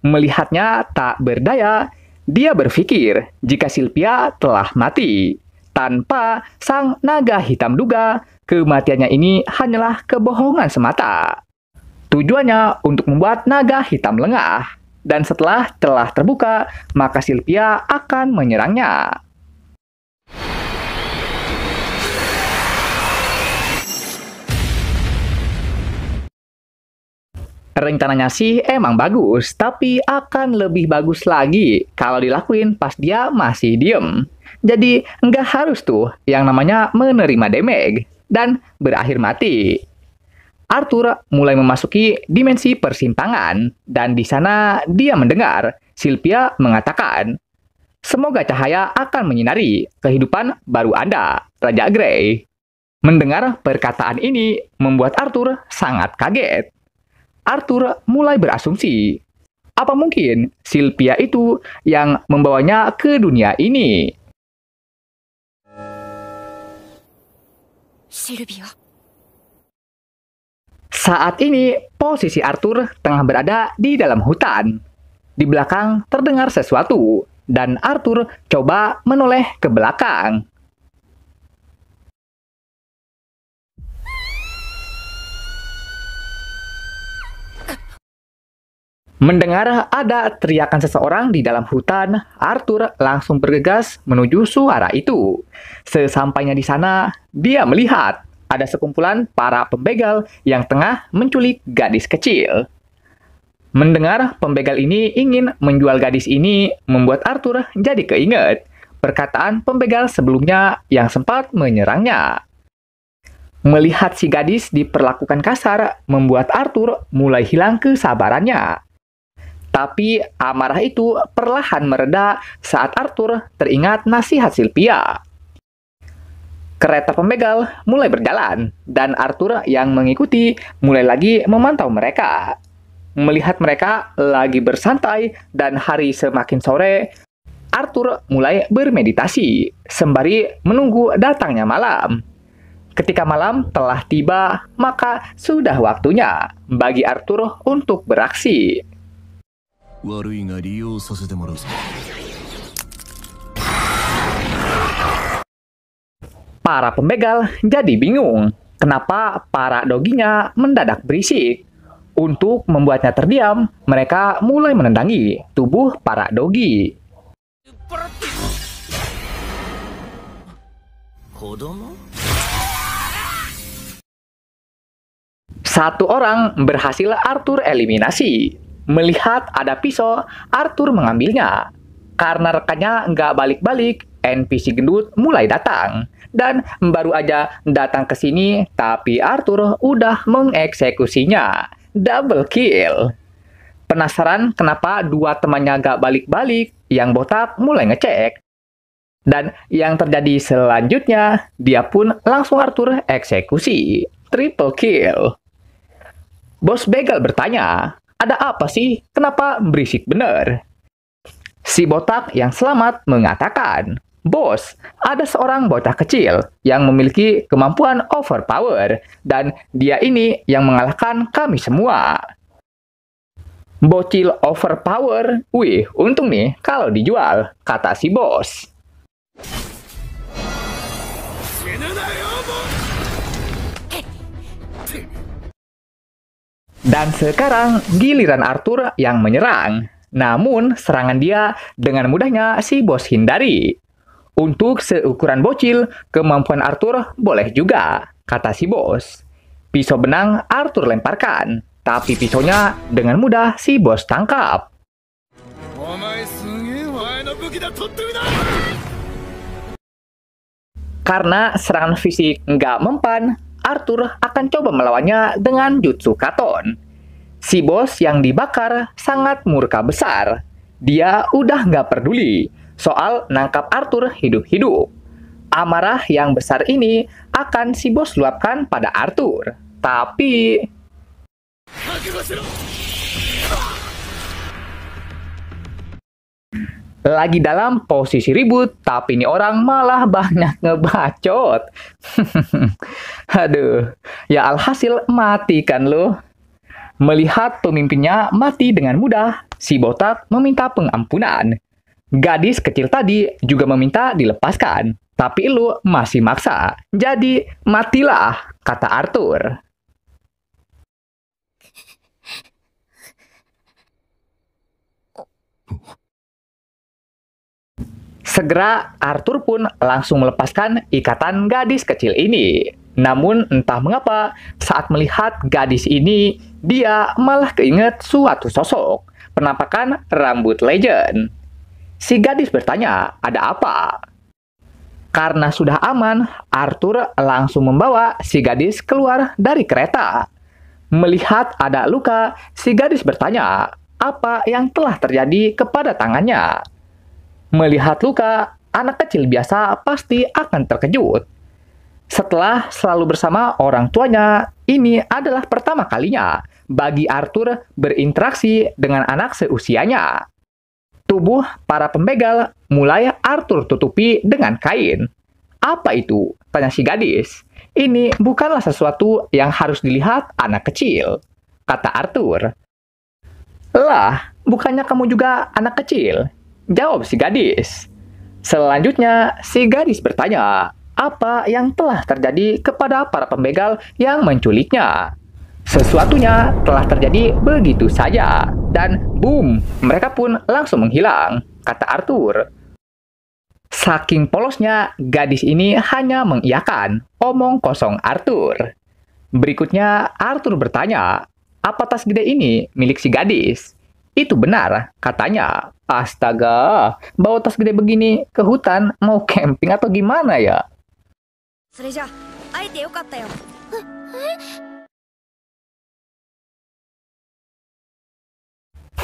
Speaker 1: Melihatnya tak berdaya, dia berpikir jika Sylvia telah mati. Tanpa sang naga hitam duga, kematiannya ini hanyalah kebohongan semata. Tujuannya untuk membuat naga hitam lengah. Dan setelah telah terbuka, maka Sylvia akan menyerangnya. Rencananya sih emang bagus, tapi akan lebih bagus lagi kalau dilakuin pas dia masih diem. Jadi nggak harus tuh yang namanya menerima damage dan berakhir mati. Arthur mulai memasuki dimensi persimpangan, dan di sana dia mendengar Sylvia mengatakan Semoga cahaya akan menyinari kehidupan baru Anda, Raja Grey. Mendengar perkataan ini membuat Arthur sangat kaget. Arthur mulai berasumsi, apa mungkin Sylvia itu yang membawanya ke dunia ini?
Speaker 2: Sylvia.
Speaker 1: Saat ini, posisi Arthur tengah berada di dalam hutan. Di belakang terdengar sesuatu, dan Arthur coba menoleh ke belakang. Mendengar ada teriakan seseorang di dalam hutan, Arthur langsung bergegas menuju suara itu. Sesampainya di sana, dia melihat ada sekumpulan para pembegal yang tengah menculik gadis kecil. Mendengar pembegal ini ingin menjual gadis ini, membuat Arthur jadi keinget perkataan pembegal sebelumnya yang sempat menyerangnya. Melihat si gadis diperlakukan kasar, membuat Arthur mulai hilang kesabarannya. Tapi amarah itu perlahan mereda saat Arthur teringat nasihat Sylvia. Kereta pembegal mulai berjalan, dan Arthur yang mengikuti mulai lagi memantau mereka. Melihat mereka lagi bersantai dan hari semakin sore, Arthur mulai bermeditasi, sembari menunggu datangnya malam. Ketika malam telah tiba, maka sudah waktunya bagi Arthur untuk beraksi. Para pembegal jadi bingung kenapa para doginya mendadak berisik. Untuk membuatnya terdiam, mereka mulai menendangi tubuh para dogi. Satu orang berhasil Arthur eliminasi. Melihat ada pisau, Arthur mengambilnya. Karena rekannya nggak balik-balik, NPC gendut mulai datang. Dan baru aja datang ke sini, tapi Arthur udah mengeksekusinya. Double kill. Penasaran kenapa dua temannya nggak balik-balik, yang botak mulai ngecek. Dan yang terjadi selanjutnya, dia pun langsung Arthur eksekusi. Triple kill. Bos begal bertanya, ada apa sih? Kenapa berisik bener? Si botak yang selamat mengatakan, Bos, ada seorang bocah kecil yang memiliki kemampuan overpower, dan dia ini yang mengalahkan kami semua. Bocil overpower? Wih, untung nih kalau dijual, kata si bos. Dan sekarang giliran Arthur yang menyerang. Namun serangan dia dengan mudahnya si bos hindari. Untuk seukuran bocil, kemampuan Arthur boleh juga, kata si bos. Pisau benang Arthur lemparkan, tapi pisaunya dengan mudah si bos tangkap. Karena serangan fisik nggak mempan, Arthur akan coba melawannya dengan jutsu katon. Si bos yang dibakar sangat murka besar. Dia udah nggak peduli soal nangkap Arthur hidup-hidup. Amarah yang besar ini akan si bos luapkan pada Arthur. Tapi lagi dalam posisi ribut, tapi ini orang malah banyak ngebacot. Aduh, ya alhasil mati kan lo. Melihat pemimpinnya mati dengan mudah, si botak meminta pengampunan. Gadis kecil tadi juga meminta dilepaskan, tapi lu masih maksa. Jadi matilah, kata Arthur. Segera Arthur pun langsung melepaskan ikatan gadis kecil ini. Namun entah mengapa saat melihat gadis ini, dia malah keinget suatu sosok, penampakan rambut legend. Si gadis bertanya, ada apa? Karena sudah aman, Arthur langsung membawa si gadis keluar dari kereta. Melihat ada luka, si gadis bertanya, apa yang telah terjadi kepada tangannya? Melihat luka, anak kecil biasa pasti akan terkejut. Setelah selalu bersama orang tuanya, ini adalah pertama kalinya bagi Arthur berinteraksi dengan anak seusianya. Tubuh para pembegal mulai Arthur tutupi dengan kain. Apa itu? Tanya si gadis. Ini bukanlah sesuatu yang harus dilihat anak kecil, kata Arthur. Lah, bukannya kamu juga anak kecil? Jawab si gadis. Selanjutnya, si gadis bertanya, apa yang telah terjadi kepada para pembegal yang menculiknya. Sesuatunya telah terjadi begitu saja, dan boom, mereka pun langsung menghilang, kata Arthur. Saking polosnya, gadis ini hanya mengiyakan omong kosong Arthur. Berikutnya, Arthur bertanya, apa tas gede ini milik si gadis? Itu benar, katanya. Astaga, bawa tas gede begini ke hutan, mau camping atau gimana ya?
Speaker 2: それじゃ会えてよかったよ。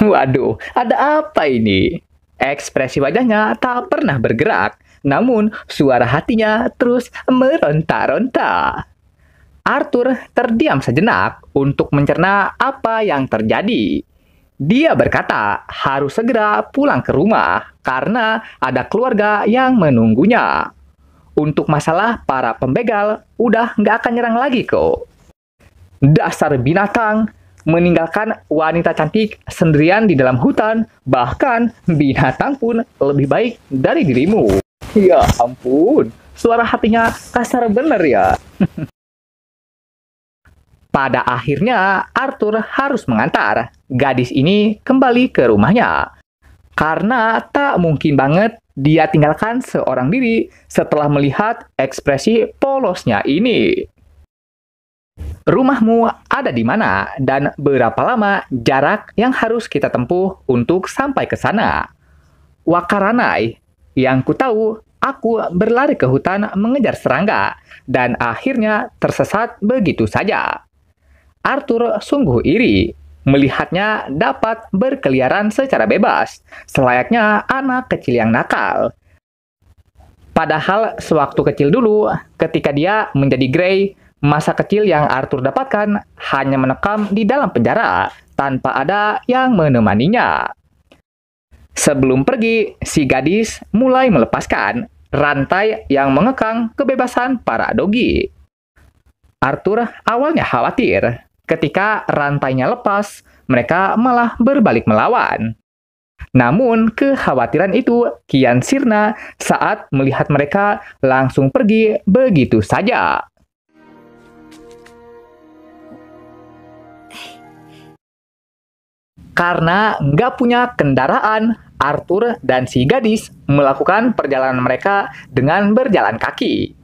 Speaker 1: Waduh, ada apa ini? Ekspresi wajahnya tak pernah bergerak, namun suara hatinya terus meronta-ronta. Arthur terdiam sejenak untuk mencerna apa yang terjadi. Dia berkata harus segera pulang ke rumah karena ada keluarga yang menunggunya. Untuk masalah para pembegal, udah nggak akan nyerang lagi kok. Dasar binatang, meninggalkan wanita cantik sendirian di dalam hutan, bahkan binatang pun lebih baik dari dirimu. Ya ampun, suara hatinya kasar bener ya. Pada akhirnya, Arthur harus mengantar gadis ini kembali ke rumahnya. Karena tak mungkin banget dia tinggalkan seorang diri setelah melihat ekspresi polosnya ini. Rumahmu ada di mana dan berapa lama jarak yang harus kita tempuh untuk sampai ke sana? Wakaranai. Yang ku tahu, aku berlari ke hutan mengejar serangga dan akhirnya tersesat begitu saja. Arthur sungguh iri melihatnya dapat berkeliaran secara bebas, selayaknya anak kecil yang nakal. Padahal sewaktu kecil dulu, ketika dia menjadi Grey, masa kecil yang Arthur dapatkan hanya menekam di dalam penjara tanpa ada yang menemaninya. Sebelum pergi, si gadis mulai melepaskan rantai yang mengekang kebebasan para dogi. Arthur awalnya khawatir. Ketika rantainya lepas, mereka malah berbalik melawan. Namun, kekhawatiran itu kian sirna saat melihat mereka langsung pergi begitu saja. Karena nggak punya kendaraan, Arthur dan si gadis melakukan perjalanan mereka dengan berjalan kaki.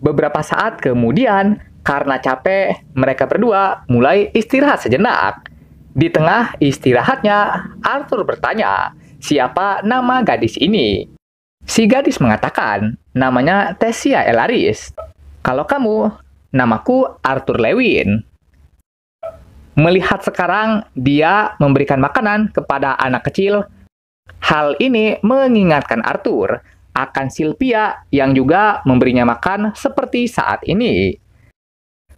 Speaker 1: Beberapa saat kemudian, karena capek, mereka berdua mulai istirahat sejenak. Di tengah istirahatnya, Arthur bertanya, siapa nama gadis ini? Si gadis mengatakan, namanya Tessia Elaris. Kalau kamu, namaku Arthur Lewin. Melihat sekarang dia memberikan makanan kepada anak kecil, hal ini mengingatkan Arthur akan Sylvia yang juga memberinya makan seperti saat ini.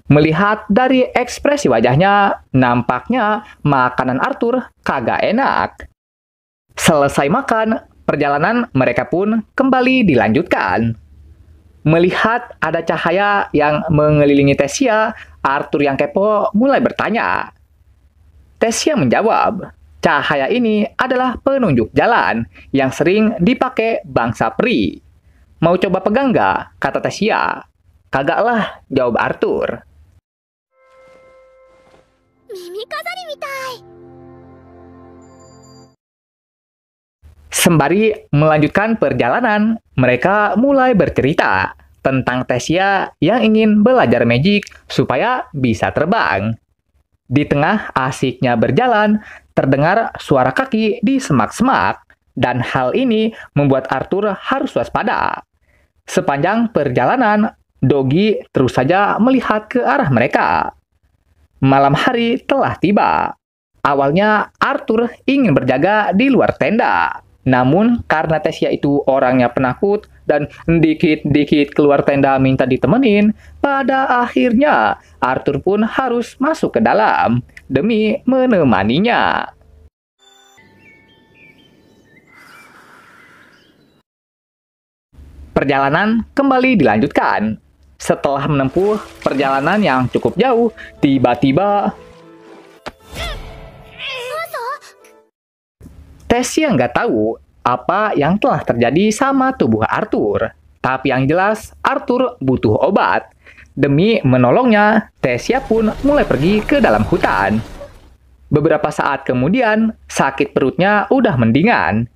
Speaker 1: Melihat dari ekspresi wajahnya, nampaknya makanan Arthur kagak enak. Selesai makan, perjalanan mereka pun kembali dilanjutkan. Melihat ada cahaya yang mengelilingi Tessia, Arthur yang kepo mulai bertanya. Tessia menjawab, cahaya ini adalah penunjuk jalan yang sering dipakai bangsa peri. Mau coba pegang nggak? Kata Tessia. Kagak lah, jawab Arthur. Sembari melanjutkan perjalanan, mereka mulai bercerita tentang Tessia yang ingin belajar magic supaya bisa terbang. Di tengah asiknya berjalan, terdengar suara kaki di semak-semak, dan hal ini membuat Arthur harus waspada. Sepanjang perjalanan, Dogi terus saja melihat ke arah mereka. Malam hari telah tiba. Awalnya Arthur ingin berjaga di luar tenda. Namun karena Tesia itu orangnya penakut dan dikit-dikit keluar tenda minta ditemenin, pada akhirnya Arthur pun harus masuk ke dalam demi menemaninya. Perjalanan kembali dilanjutkan. Setelah menempuh perjalanan yang cukup jauh, tiba-tiba Tesia nggak tahu apa yang telah terjadi sama tubuh Arthur. Tapi yang jelas, Arthur butuh obat. Demi menolongnya, Tesia pun mulai pergi ke dalam hutan. Beberapa saat kemudian, sakit perutnya udah mendingan.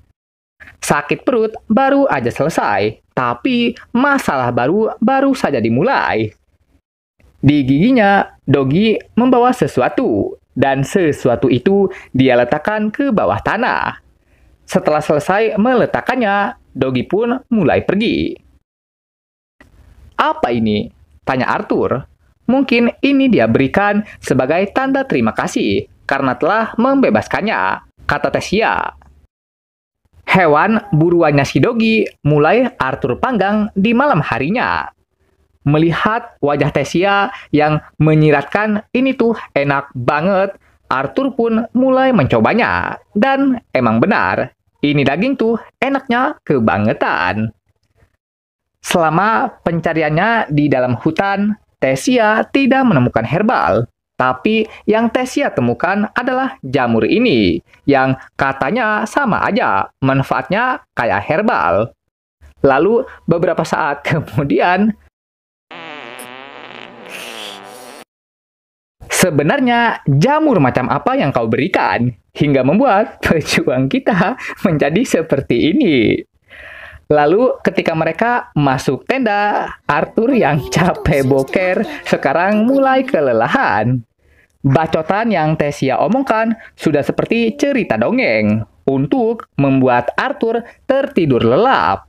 Speaker 1: Sakit perut baru aja selesai, tapi masalah baru saja dimulai. Di giginya, Dogi membawa sesuatu, dan sesuatu itu dia letakkan ke bawah tanah. Setelah selesai meletakkannya, Dogi pun mulai pergi. Apa ini? Tanya Arthur. Mungkin ini dia berikan sebagai tanda terima kasih karena telah membebaskannya, kata Tesia. Hewan buruannya si Dogi mulai Arthur panggang di malam harinya. Melihat wajah Tesia yang menyiratkan ini tuh enak banget, Arthur pun mulai mencobanya. Dan emang benar, ini daging tuh enaknya kebangetan. Selama pencariannya di dalam hutan, Tesia tidak menemukan herbal. Tapi yang Tesia temukan adalah jamur ini, yang katanya sama aja, manfaatnya kayak herbal. Lalu beberapa saat kemudian, sebenarnya jamur macam apa yang kau berikan hingga membuat pejuang kita menjadi seperti ini? Lalu ketika mereka masuk tenda, Arthur yang capek boker sekarang mulai kelelahan. Bacotan yang Tesia omongkan sudah seperti cerita dongeng untuk membuat Arthur tertidur lelap.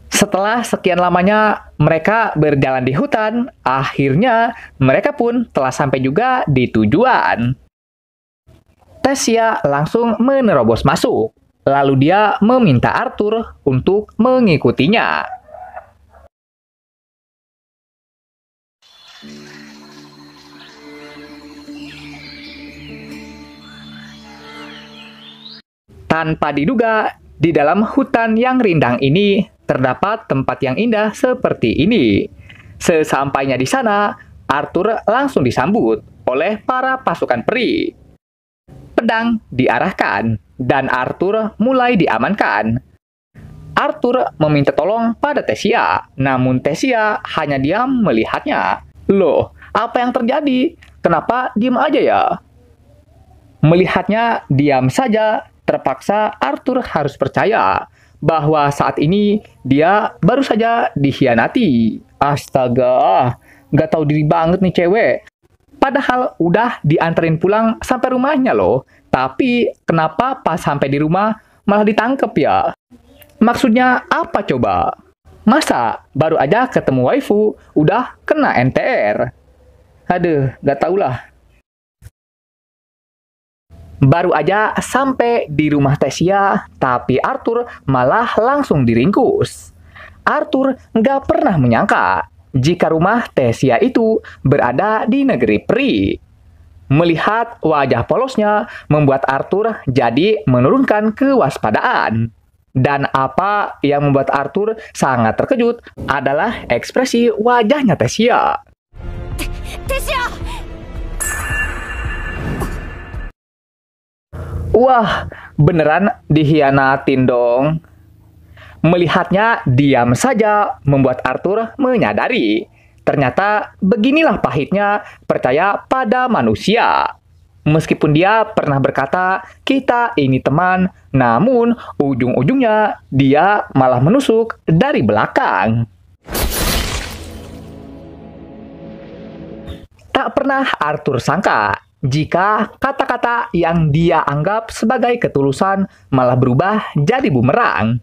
Speaker 1: Setelah sekian lamanya mereka berjalan di hutan, akhirnya mereka pun telah sampai juga di tujuan. Tesia langsung menerobos masuk, lalu dia meminta Arthur untuk mengikutinya. Tanpa diduga, di dalam hutan yang rindang ini terdapat tempat yang indah seperti ini. Sesampainya di sana, Arthur langsung disambut oleh para pasukan peri. Pedang diarahkan, dan Arthur mulai diamankan. Arthur meminta tolong pada Tesia, namun Tesia hanya diam melihatnya. Loh, apa yang terjadi? Kenapa diam aja ya? Melihatnya diam saja, terpaksa Arthur harus percaya bahwa saat ini dia baru saja dikhianati. Astaga, nggak tahu diri banget nih cewek. Padahal udah dianterin pulang sampai rumahnya loh. Tapi kenapa pas sampai di rumah malah ditangkep ya? Maksudnya apa coba? Masa baru aja ketemu waifu udah kena NTR? Aduh, gak taulah. Baru aja sampai di rumah Tesia, tapi Arthur malah langsung diringkus. Arthur nggak pernah menyangka jika rumah Tesia itu berada di negeri peri. Melihat wajah polosnya membuat Arthur jadi menurunkan kewaspadaan. Dan apa yang membuat Arthur sangat terkejut adalah ekspresi wajahnya Tesia.
Speaker 2: Tesia!
Speaker 1: Wah, beneran dikhianatin dong. Melihatnya diam saja membuat Arthur menyadari. Ternyata beginilah pahitnya percaya pada manusia. Meskipun dia pernah berkata, kita ini teman, namun ujung-ujungnya dia malah menusuk dari belakang. Tak pernah Arthur sangka jika kata-kata yang dia anggap sebagai ketulusan malah berubah jadi bumerang.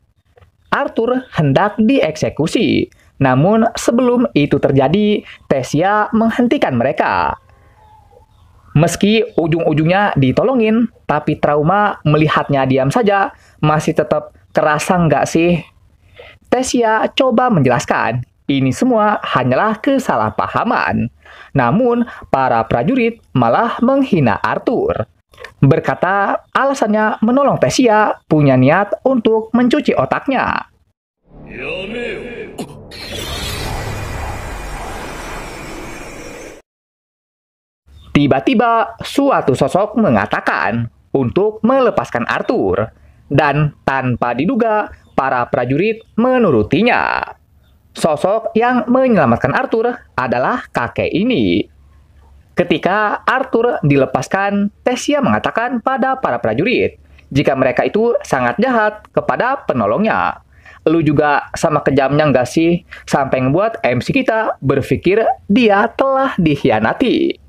Speaker 1: Arthur hendak dieksekusi, namun sebelum itu terjadi, Tesia menghentikan mereka. Meski ujung-ujungnya ditolongin, tapi trauma melihatnya diam saja masih tetap kerasa nggak sih? Tessia coba menjelaskan, ini semua hanyalah kesalahpahaman. Namun, para prajurit malah menghina Arthur. Berkata alasannya menolong Tessia punya niat untuk mencuci otaknya. Tiba-tiba, suatu sosok mengatakan untuk melepaskan Arthur. Dan tanpa diduga, para prajurit menurutinya. Sosok yang menyelamatkan Arthur adalah kakek ini. Ketika Arthur dilepaskan, Tessia mengatakan pada para prajurit jika mereka itu sangat jahat kepada penolongnya. Lu juga sama kejamnya nggak sih? Sampai ngebuat MC kita berpikir dia telah dikhianati.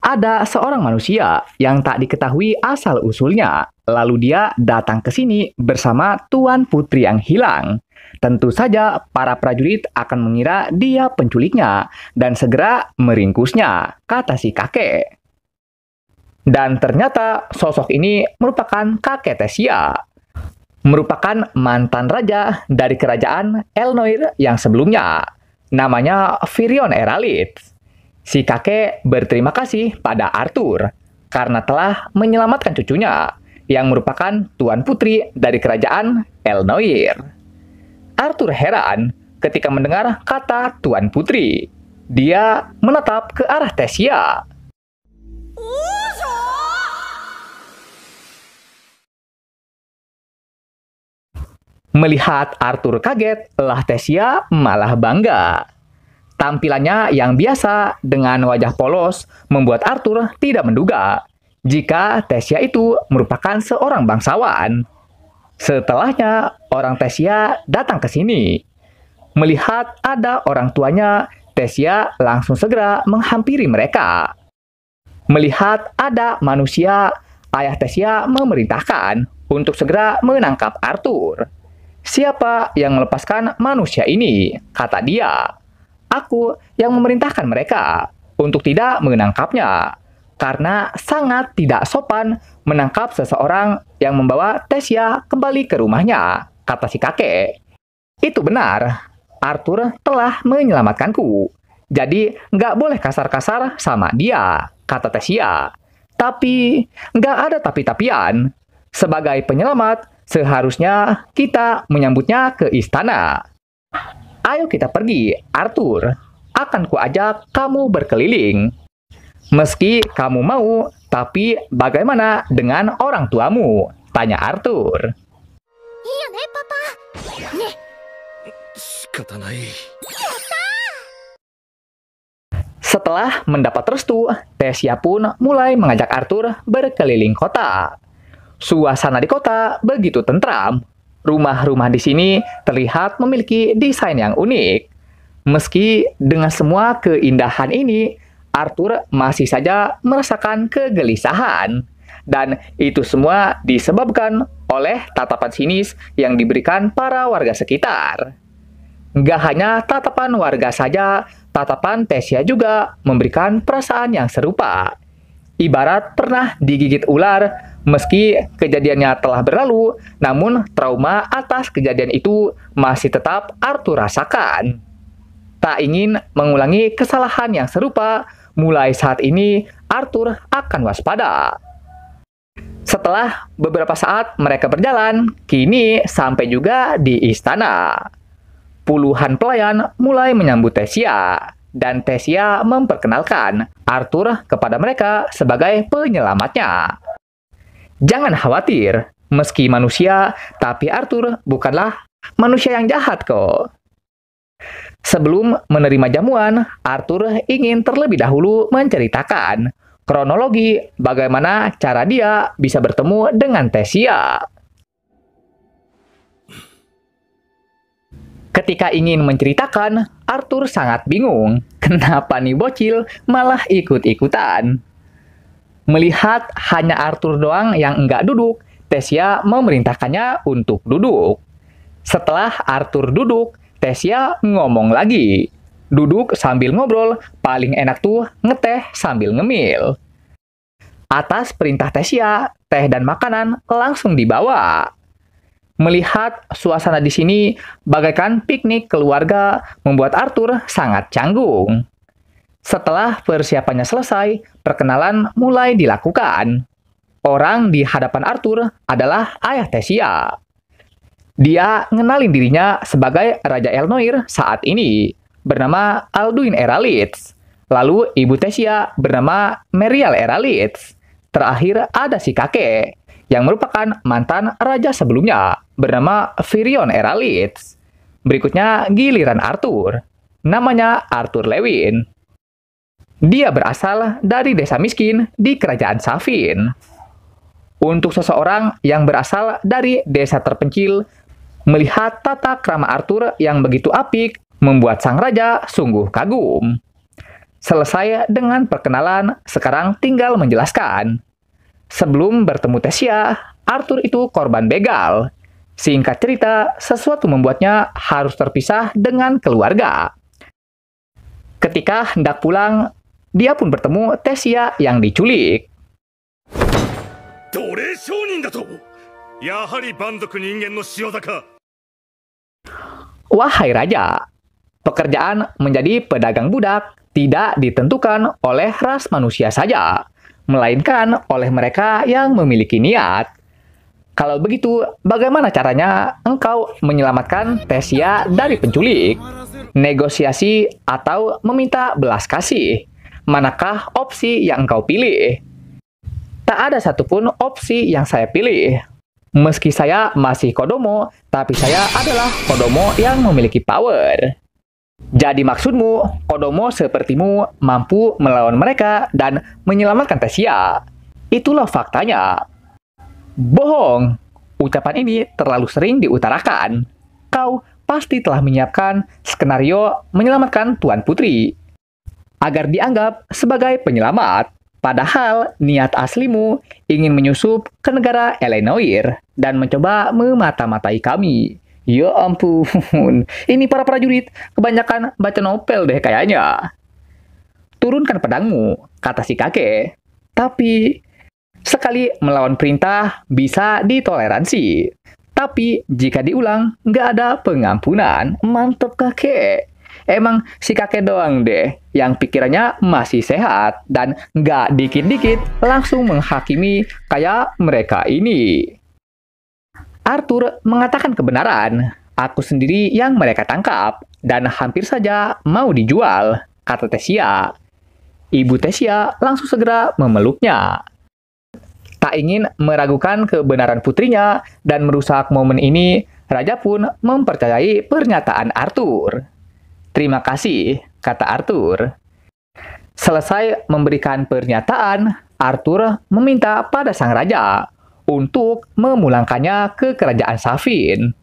Speaker 1: Ada seorang manusia yang tak diketahui asal-usulnya. Lalu dia datang ke sini bersama Tuan Putri yang hilang. Tentu saja para prajurit akan mengira dia penculiknya dan segera meringkusnya, kata si kakek. Dan ternyata sosok ini merupakan kakek Tessia. Merupakan mantan raja dari kerajaan Elnoir yang sebelumnya. Namanya Virion Eralit. Si kakek berterima kasih pada Arthur karena telah menyelamatkan cucunya yang merupakan Tuan Putri dari kerajaan Elnoir. Arthur heran ketika mendengar kata Tuan Putri. Dia menatap ke arah Tessia. Melihat Arthur kaget, Tessia malah bangga. Tampilannya yang biasa dengan wajah polos membuat Arthur tidak menduga jika Tessia itu merupakan seorang bangsawan. Setelahnya, orang Tessia datang ke sini. Melihat ada orang tuanya, Tessia langsung segera menghampiri mereka. Melihat ada manusia, ayah Tessia memerintahkan untuk segera menangkap Arthur. Siapa yang melepaskan manusia ini? Kata dia. Aku yang memerintahkan mereka untuk tidak menangkapnya, karena sangat tidak sopan menangkap seseorang yang membawa Tessia kembali ke rumahnya, kata si kakek. Itu benar, Arthur telah menyelamatkanku, jadi nggak boleh kasar-kasar sama dia, kata Tessia. Tapi nggak ada tapi-tapian. Sebagai penyelamat, seharusnya kita menyambutnya ke istana. Ayo kita pergi, Arthur. Akan kuajak kamu berkeliling. Meski kamu mau, tapi bagaimana dengan orang tuamu? Tanya Arthur.
Speaker 2: Iya, nih, Papa. Nih.
Speaker 1: Setelah mendapat restu, Tessia pun mulai mengajak Arthur berkeliling kota. Suasana di kota begitu tentram. Rumah-rumah di sini terlihat memiliki desain yang unik. Meski dengan semua keindahan ini, Arthur masih saja merasakan kegelisahan. Dan itu semua disebabkan oleh tatapan sinis yang diberikan para warga sekitar. Nggak hanya tatapan warga saja, tatapan Tessia juga memberikan perasaan yang serupa. Ibarat pernah digigit ular. Meski kejadiannya telah berlalu, namun trauma atas kejadian itu masih tetap Arthur rasakan. Tak ingin mengulangi kesalahan yang serupa, mulai saat ini Arthur akan waspada. Setelah beberapa saat mereka berjalan, kini sampai juga di istana. Puluhan pelayan mulai menyambut Tessia, dan Tessia memperkenalkan Arthur kepada mereka sebagai penyelamatnya. Jangan khawatir, meski manusia, tapi Arthur bukanlah manusia yang jahat kok. Sebelum menerima jamuan, Arthur ingin terlebih dahulu menceritakan kronologi bagaimana cara dia bisa bertemu dengan Tessia. Ketika ingin menceritakan, Arthur sangat bingung. Kenapa nih bocil malah ikut-ikutan? Melihat hanya Arthur doang yang enggak duduk, Tessia memerintahkannya untuk duduk. Setelah Arthur duduk, Tessia ngomong lagi. Duduk sambil ngobrol, paling enak tuh ngeteh sambil ngemil. Atas perintah Tesia, teh dan makanan langsung dibawa. Melihat suasana di sini bagaikan piknik keluarga membuat Arthur sangat canggung. Setelah persiapannya selesai, perkenalan mulai dilakukan. Orang di hadapan Arthur adalah ayah Tesia. Dia ngenalin dirinya sebagai Raja Elnoir saat ini, bernama Alduin Eralitz. Lalu ibu Tesia bernama Merial Eralitz. Terakhir ada si kakek, yang merupakan mantan raja sebelumnya, bernama Virion Eralitz. Berikutnya giliran Arthur. Namanya Arthur Lewin. Dia berasal dari desa miskin di kerajaan Safin. Untuk seseorang yang berasal dari desa terpencil, melihat tata krama Arthur yang begitu apik membuat sang raja sungguh kagum. Selesai dengan perkenalan, sekarang tinggal menjelaskan. Sebelum bertemu Tesia, Arthur itu korban begal. Singkat cerita, sesuatu membuatnya harus terpisah dengan keluarga. Ketika hendak pulang, dia pun bertemu Tesia yang diculik. Wahai raja, pekerjaan menjadi pedagang budak tidak ditentukan oleh ras manusia saja, melainkan oleh mereka yang memiliki niat. Kalau begitu, bagaimana caranya engkau menyelamatkan Tesia dari penculik? Negosiasi atau meminta belas kasih? Manakah opsi yang engkau pilih? Tak ada satupun opsi yang saya pilih. Meski saya masih Kodomo, tapi saya adalah Kodomo yang memiliki power. Jadi maksudmu, Kodomo sepertimu mampu melawan mereka dan menyelamatkan Tesia. Itulah faktanya. Bohong. Ucapan ini terlalu sering diutarakan. Kau pasti telah menyiapkan skenario menyelamatkan Tuan Putri agar dianggap sebagai penyelamat. Padahal niat aslimu ingin menyusup ke negara Elenoir dan mencoba memata-matai kami. Ya ampun, ini para prajurit kebanyakan baca novel deh kayaknya. Turunkan pedangmu, kata si kakek. Tapi sekali melawan perintah bisa ditoleransi. Tapi jika diulang, nggak ada pengampunan. Mantap kakek. Emang si kakek doang deh yang pikirannya masih sehat dan nggak dikit-dikit langsung menghakimi kayak mereka ini. Arthur mengatakan kebenaran. Aku sendiri yang mereka tangkap dan hampir saja mau dijual, kata Tesia. Ibu Tesia langsung segera memeluknya. Tak ingin meragukan kebenaran putrinya dan merusak momen ini, Raja pun mempercayai pernyataan Arthur. Terima kasih, kata Arthur. Selesai memberikan pernyataan, Arthur meminta pada sang raja untuk memulangkannya ke kerajaan Safin.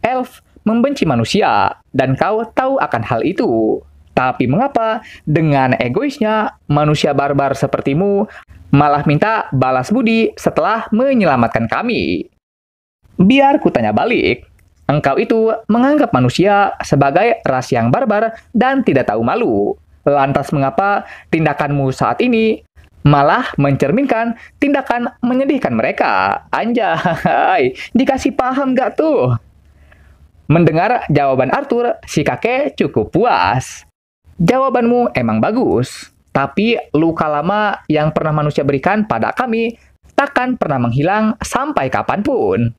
Speaker 1: Elf membenci manusia, dan kau tahu akan hal itu. Tapi mengapa dengan egoisnya manusia barbar sepertimu malah minta balas budi setelah menyelamatkan kami? Biar kutanya balik. Engkau itu menganggap manusia sebagai ras yang barbar dan tidak tahu malu. Lantas mengapa tindakanmu saat ini malah mencerminkan tindakan menyedihkan mereka? Anjay, dikasih paham gak tuh? Mendengar jawaban Arthur, si kakek cukup puas. Jawabanmu emang bagus, tapi luka lama yang pernah manusia berikan pada kami takkan pernah menghilang sampai kapanpun.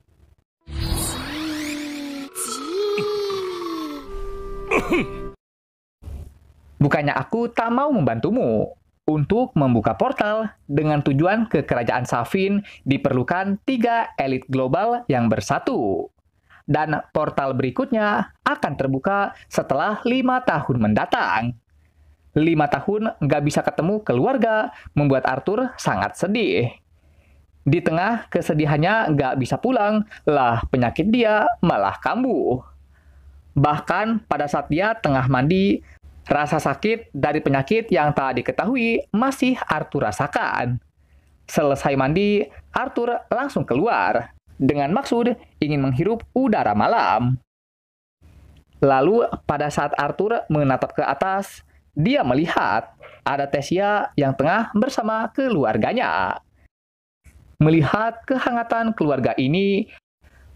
Speaker 1: Bukannya aku tak mau membantumu. Untuk membuka portal dengan tujuan ke kerajaan Safin diperlukan 3 elit global yang bersatu. Dan portal berikutnya akan terbuka setelah 5 tahun mendatang. 5 tahun nggak bisa ketemu keluarga membuat Arthur sangat sedih. Di tengah kesedihannya nggak bisa pulang, lah penyakit dia malah kambuh. Bahkan pada saat dia tengah mandi, rasa sakit dari penyakit yang tak diketahui masih Arthur rasakan. Selesai mandi, Arthur langsung keluar dengan maksud ingin menghirup udara malam. Lalu pada saat Arthur menatap ke atas, dia melihat ada Tesia yang tengah bersama keluarganya. Melihat kehangatan keluarga ini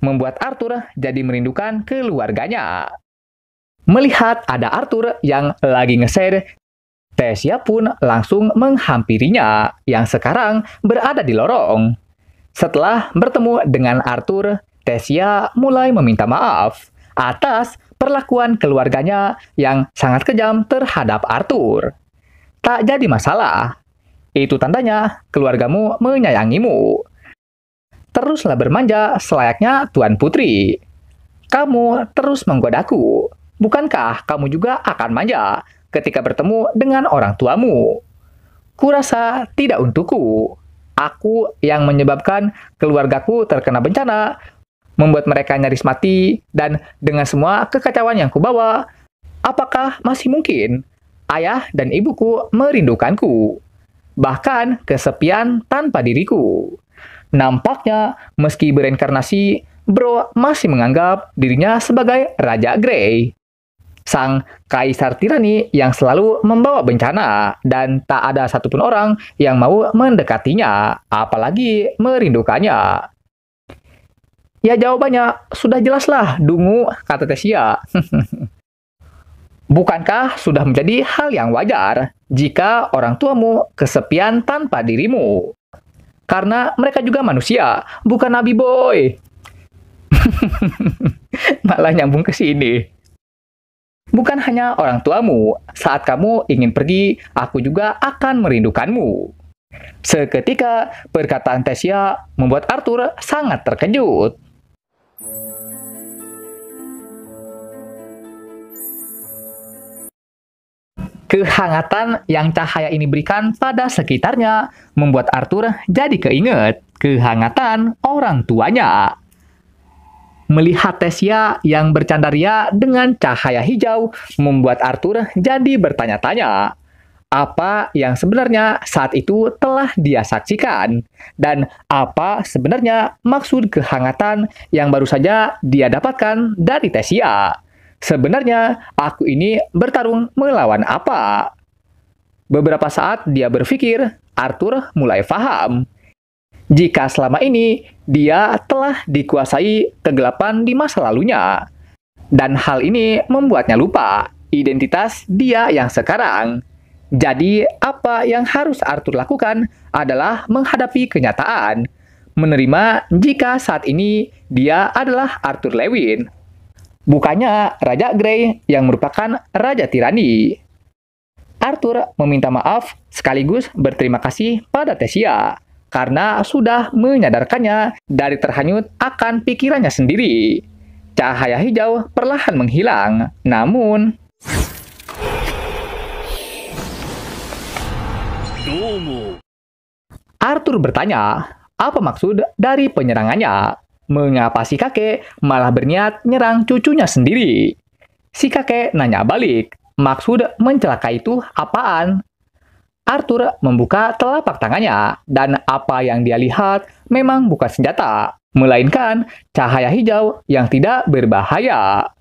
Speaker 1: membuat Arthur jadi merindukan keluarganya. Melihat ada Arthur yang lagi nge-share, Tesia pun langsung menghampirinya yang sekarang berada di lorong. Setelah bertemu dengan Arthur, Tesia mulai meminta maaf atas perlakuan keluarganya yang sangat kejam terhadap Arthur. Tak jadi masalah. Itu tandanya keluargamu menyayangimu. Teruslah bermanja selayaknya Tuan Putri. Kamu terus menggodaku. Bukankah kamu juga akan manja ketika bertemu dengan orang tuamu? Kurasa tidak untukku. Aku yang menyebabkan keluargaku terkena bencana, membuat mereka nyaris mati, dan dengan semua kekacauan yang kubawa, apakah masih mungkin ayah dan ibuku merindukanku? Bahkan kesepian tanpa diriku. Nampaknya meski bereinkarnasi, Bro masih menganggap dirinya sebagai Raja Grey, sang kaisar tirani yang selalu membawa bencana dan tak ada satupun orang yang mau mendekatinya, apalagi merindukannya. Ya jawabannya sudah jelaslah, dungu, kata Tesia. Bukankah sudah menjadi hal yang wajar jika orang tuamu kesepian tanpa dirimu? Karena mereka juga manusia, bukan Nabi Boy. Malah nyambung ke sini. Bukan hanya orang tuamu, saat kamu ingin pergi, aku juga akan merindukanmu. Seketika, perkataan Tesia membuat Arthur sangat terkejut. Kehangatan yang cahaya ini berikan pada sekitarnya membuat Arthur jadi keinget kehangatan orang tuanya. Melihat Tesia yang bercandaria dengan cahaya hijau membuat Arthur jadi bertanya-tanya apa yang sebenarnya saat itu telah dia saksikan dan apa sebenarnya maksud kehangatan yang baru saja dia dapatkan dari Tesia. Sebenarnya aku ini bertarung melawan apa? Beberapa saat dia berpikir, Arthur mulai paham. Jika selama ini dia telah dikuasai kegelapan di masa lalunya. Dan hal ini membuatnya lupa identitas dia yang sekarang. Jadi apa yang harus Arthur lakukan adalah menghadapi kenyataan. Menerima jika saat ini dia adalah Arthur Lewin. Bukannya Raja Grey yang merupakan Raja Tirani. Arthur meminta maaf sekaligus berterima kasih pada Tesia karena sudah menyadarkannya dari terhanyut akan pikirannya sendiri. Cahaya hijau perlahan menghilang, namun Arthur bertanya, apa maksud dari penyerangannya? Mengapa si kakek malah berniat nyerang cucunya sendiri? Si kakek nanya balik, maksud mencelakai itu apaan? Arthur membuka telapak tangannya, dan apa yang dia lihat memang bukan senjata, melainkan cahaya hijau yang tidak berbahaya.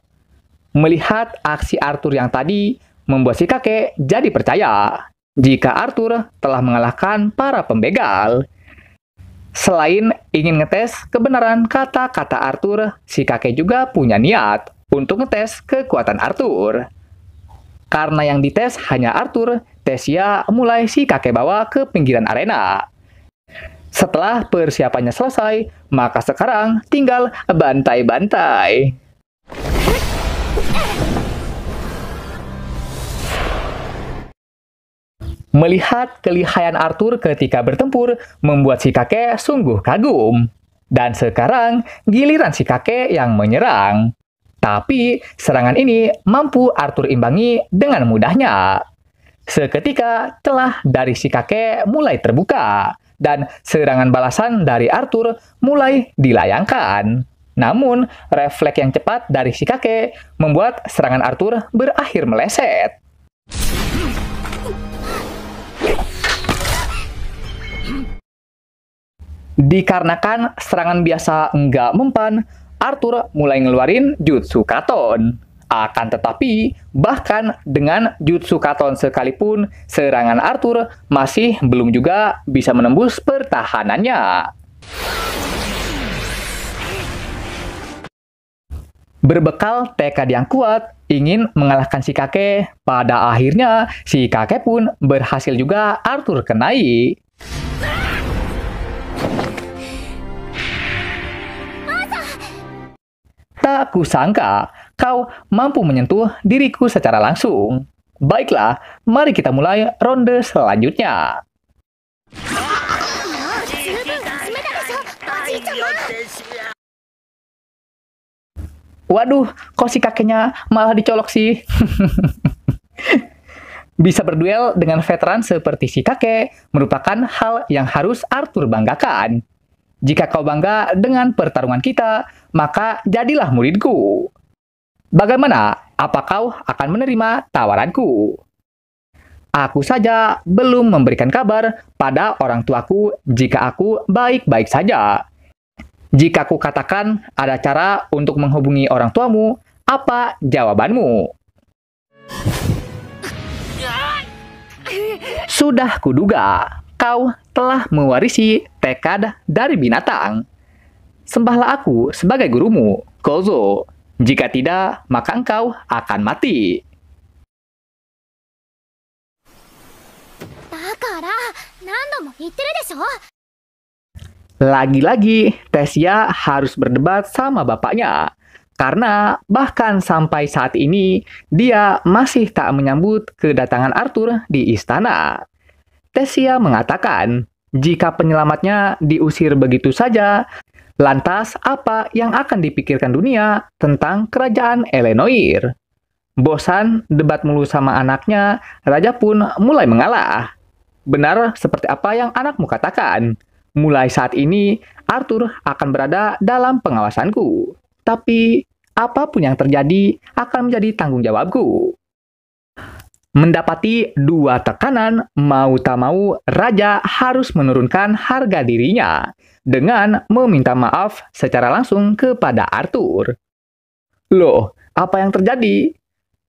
Speaker 1: Melihat aksi Arthur yang tadi, membuat si kakek jadi percaya jika Arthur telah mengalahkan para pembegal. Selain ingin ngetes kebenaran kata-kata Arthur, si kakek juga punya niat untuk ngetes kekuatan Arthur. Karena yang dites hanya Arthur, Tesia mulai si kakek bawa ke pinggiran arena. Setelah persiapannya selesai, maka sekarang tinggal bantai-bantai. Melihat kelihayan Arthur ketika bertempur membuat si kakek sungguh kagum. Dan sekarang giliran si kakek yang menyerang. Tapi serangan ini mampu Arthur imbangi dengan mudahnya. Seketika celah dari si kakek mulai terbuka dan serangan balasan dari Arthur mulai dilayangkan. Namun refleks yang cepat dari si kakek membuat serangan Arthur berakhir meleset. Dikarenakan serangan biasa nggak mempan, Arthur mulai ngeluarin jutsu Katon. Akan tetapi, bahkan dengan Jutsu Katon sekalipun, serangan Arthur masih belum juga bisa menembus pertahanannya. Berbekal tekad yang kuat, ingin mengalahkan si kakek, pada akhirnya si kakek pun berhasil juga Arthur kenai. Tak kusangka kau mampu menyentuh diriku secara langsung. Baiklah, mari kita mulai ronde selanjutnya.
Speaker 2: 十分冷たでしょおじいちゃま。
Speaker 1: Waduh, kok si kakeknya malah dicolok sih? Bisa berduel dengan veteran seperti si kakek merupakan hal yang harus Arthur banggakan. Jika kau bangga dengan pertarungan kita, maka jadilah muridku. Bagaimana? Apa kau akan menerima tawaranku? Aku saja belum memberikan kabar pada orang tuaku jika aku baik-baik saja. Jika aku katakan ada cara untuk menghubungi orang tuamu, apa jawabanmu? Sudah kuduga, kau telah mewarisi tekad dari binatang. Sembahlah aku sebagai gurumu, Kozo. Jika tidak, maka engkau akan mati.
Speaker 2: だから何度も言ってるでしょ。
Speaker 1: Lagi-lagi, Tessia harus berdebat sama bapaknya. Karena bahkan sampai saat ini, dia masih tak menyambut kedatangan Arthur di istana. Tessia mengatakan, jika penyelamatnya diusir begitu saja, lantas apa yang akan dipikirkan dunia tentang kerajaan Elenoir? Bosan debat mulu sama anaknya, raja pun mulai mengalah. Benar seperti apa yang anakmu katakan. Mulai saat ini, Arthur akan berada dalam pengawasanku. Tapi, apapun yang terjadi akan menjadi tanggung jawabku. Mendapati dua tekanan, mau tak mau, Raja harus menurunkan harga dirinya dengan meminta maaf secara langsung kepada Arthur. Loh, apa yang terjadi?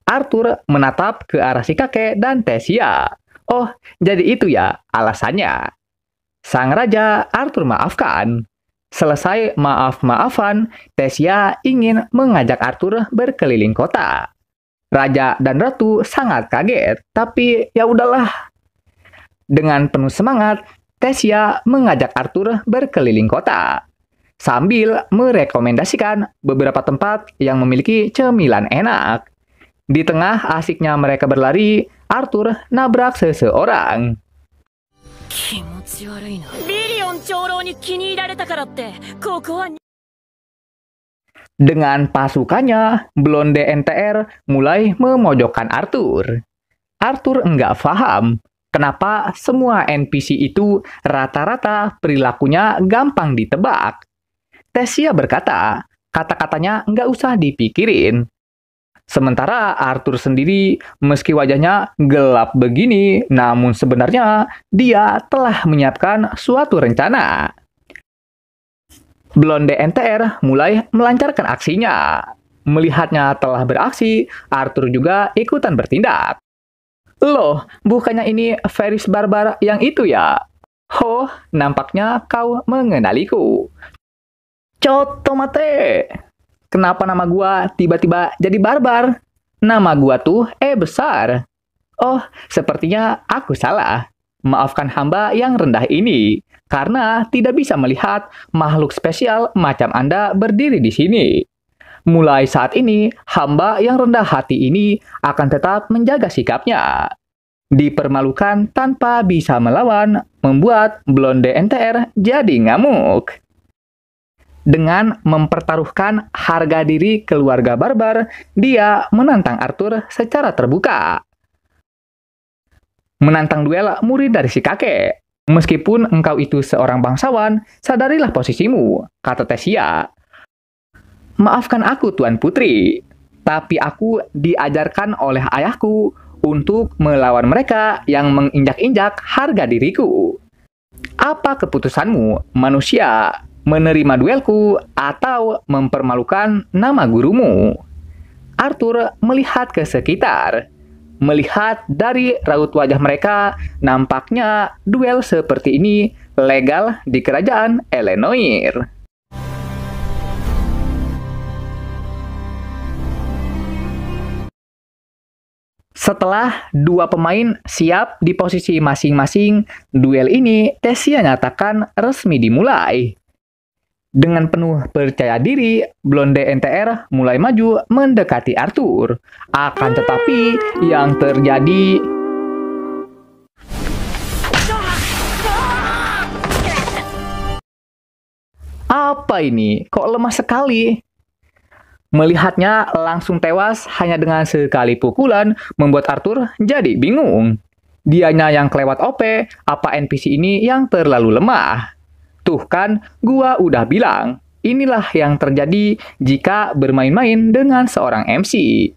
Speaker 1: Arthur menatap ke arah si kakek dan Tessia. Oh, jadi itu ya alasannya. Sang raja Arthur maafkan. Selesai maaf-maafan, Tessia ingin mengajak Arthur berkeliling kota. Raja dan ratu sangat kaget, tapi ya udahlah. Dengan penuh semangat, Tessia mengajak Arthur berkeliling kota sambil merekomendasikan beberapa tempat yang memiliki cemilan enak. Di tengah asiknya mereka berlari, Arthur nabrak seseorang.
Speaker 3: 気持ち悪いな。リリオン長老に気に入られたからってここは
Speaker 1: Dengan pasukannya, Blonde NTR mulai memojokkan Arthur. Arthur enggak paham kenapa semua NPC itu rata-rata perilakunya gampang ditebak. Tessia berkata, kata-katanya enggak usah dipikirin. Sementara Arthur sendiri, meski wajahnya gelap begini, namun sebenarnya dia telah menyiapkan suatu rencana. Blonde NTR mulai melancarkan aksinya. Melihatnya telah beraksi, Arthur juga ikutan bertindak. Loh, bukannya ini Ferris Barbar yang itu ya? Oh, nampaknya kau mengenaliku. Cotomate! Kenapa nama gua tiba-tiba jadi barbar? Nama gua tuh besar. Oh, sepertinya aku salah. Maafkan hamba yang rendah ini, karena tidak bisa melihat makhluk spesial macam Anda berdiri di sini. Mulai saat ini, hamba yang rendah hati ini akan tetap menjaga sikapnya. Dipermalukan tanpa bisa melawan, membuat Blonde NTR jadi ngamuk. Dengan mempertaruhkan harga diri keluarga barbar, dia menantang Arthur secara terbuka. Menantang duel murid dari si kakek. Meskipun engkau itu seorang bangsawan, sadarilah posisimu, kata Tessia. Maafkan aku, Tuan Putri, tapi aku diajarkan oleh ayahku untuk melawan mereka yang menginjak-injak harga diriku. Apa keputusanmu, manusia? Menerima duelku atau mempermalukan nama gurumu? Arthur melihat ke sekitar. Melihat dari raut wajah mereka, nampaknya duel seperti ini legal di kerajaan Elenoir. Setelah dua pemain siap di posisi masing-masing, duel ini Thesia nyatakan resmi dimulai. Dengan penuh percaya diri, Blonde NTR mulai maju mendekati Arthur. Akan tetapi, yang terjadi... Apa ini? Kok lemah sekali? Melihatnya langsung tewas hanya dengan sekali pukulan, membuat Arthur jadi bingung. Dianya yang kelewat OP, apa NPC ini yang terlalu lemah? Tuh kan, gua udah bilang, inilah yang terjadi jika bermain-main dengan seorang MC.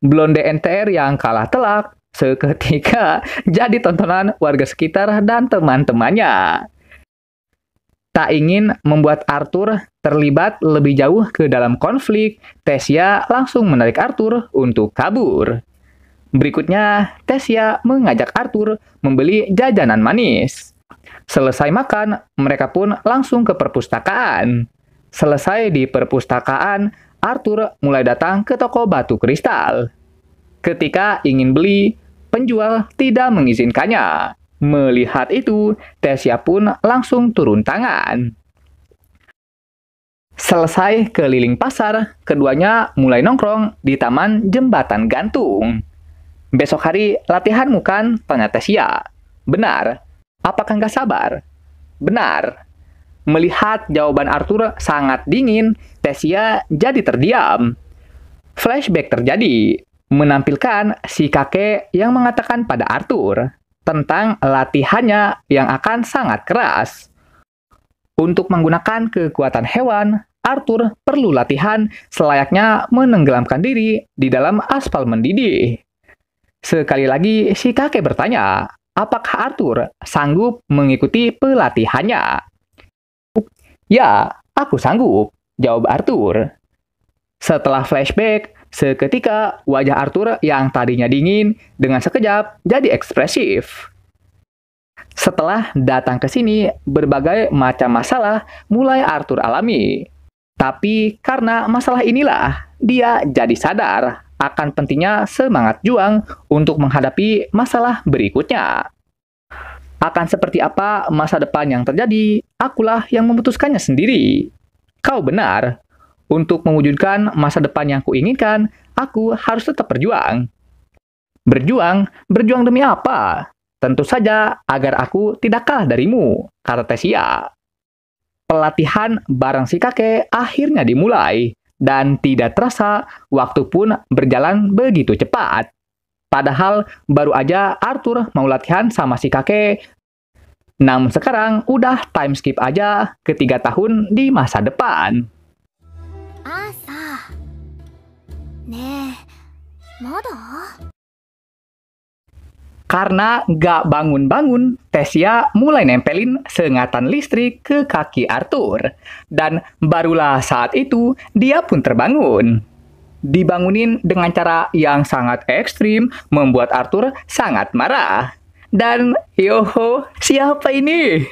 Speaker 1: Blonde NTR yang kalah telak, seketika jadi tontonan warga sekitar dan teman-temannya. Tak ingin membuat Arthur terlibat lebih jauh ke dalam konflik, Thesia langsung menarik Arthur untuk kabur. Berikutnya, Thesia mengajak Arthur membeli jajanan manis. Selesai makan, mereka pun langsung ke perpustakaan. Selesai di perpustakaan, Arthur mulai datang ke toko batu kristal. Ketika ingin beli, penjual tidak mengizinkannya. Melihat itu, Thesia pun langsung turun tangan. Selesai keliling pasar, keduanya mulai nongkrong di taman jembatan gantung. Besok hari latihanmu kan? Tanya Thesia. Benar. Apakah nggak sabar? Benar. Melihat jawaban Arthur sangat dingin, Thesia jadi terdiam. Flashback terjadi, menampilkan si kakek yang mengatakan pada Arthur tentang latihannya yang akan sangat keras. Untuk menggunakan kekuatan hewan, Arthur perlu latihan selayaknya menenggelamkan diri di dalam aspal mendidih. Sekali lagi, si kakek bertanya, apakah Arthur sanggup mengikuti pelatihannya? Ya, aku sanggup, jawab Arthur. Setelah flashback, seketika wajah Arthur yang tadinya dingin dengan sekejap jadi ekspresif. Setelah datang ke sini, berbagai macam masalah mulai Arthur alami. Tapi karena masalah inilah, dia jadi sadar akan pentingnya semangat juang untuk menghadapi masalah berikutnya. Akan seperti apa masa depan yang terjadi, akulah yang memutuskannya sendiri. Kau benar. Untuk mewujudkan masa depan yang kuinginkan, aku harus tetap berjuang. Berjuang demi apa? Tentu saja agar aku tidak kalah darimu, kata Thesia. Pelatihan bareng si kakek akhirnya dimulai, dan tidak terasa waktu pun berjalan begitu cepat. Padahal baru aja Arthur mau latihan sama si kakek, namun sekarang udah time skip aja ke 3 tahun di masa depan.
Speaker 2: 朝ねえまだ
Speaker 1: Karena gak bangun-bangun, Thesia mulai nempelin sengatan listrik ke kaki Arthur. Dan barulah saat itu dia pun terbangun. Dibangunin dengan cara yang sangat ekstrim membuat Arthur sangat marah. Dan yoho, siapa ini?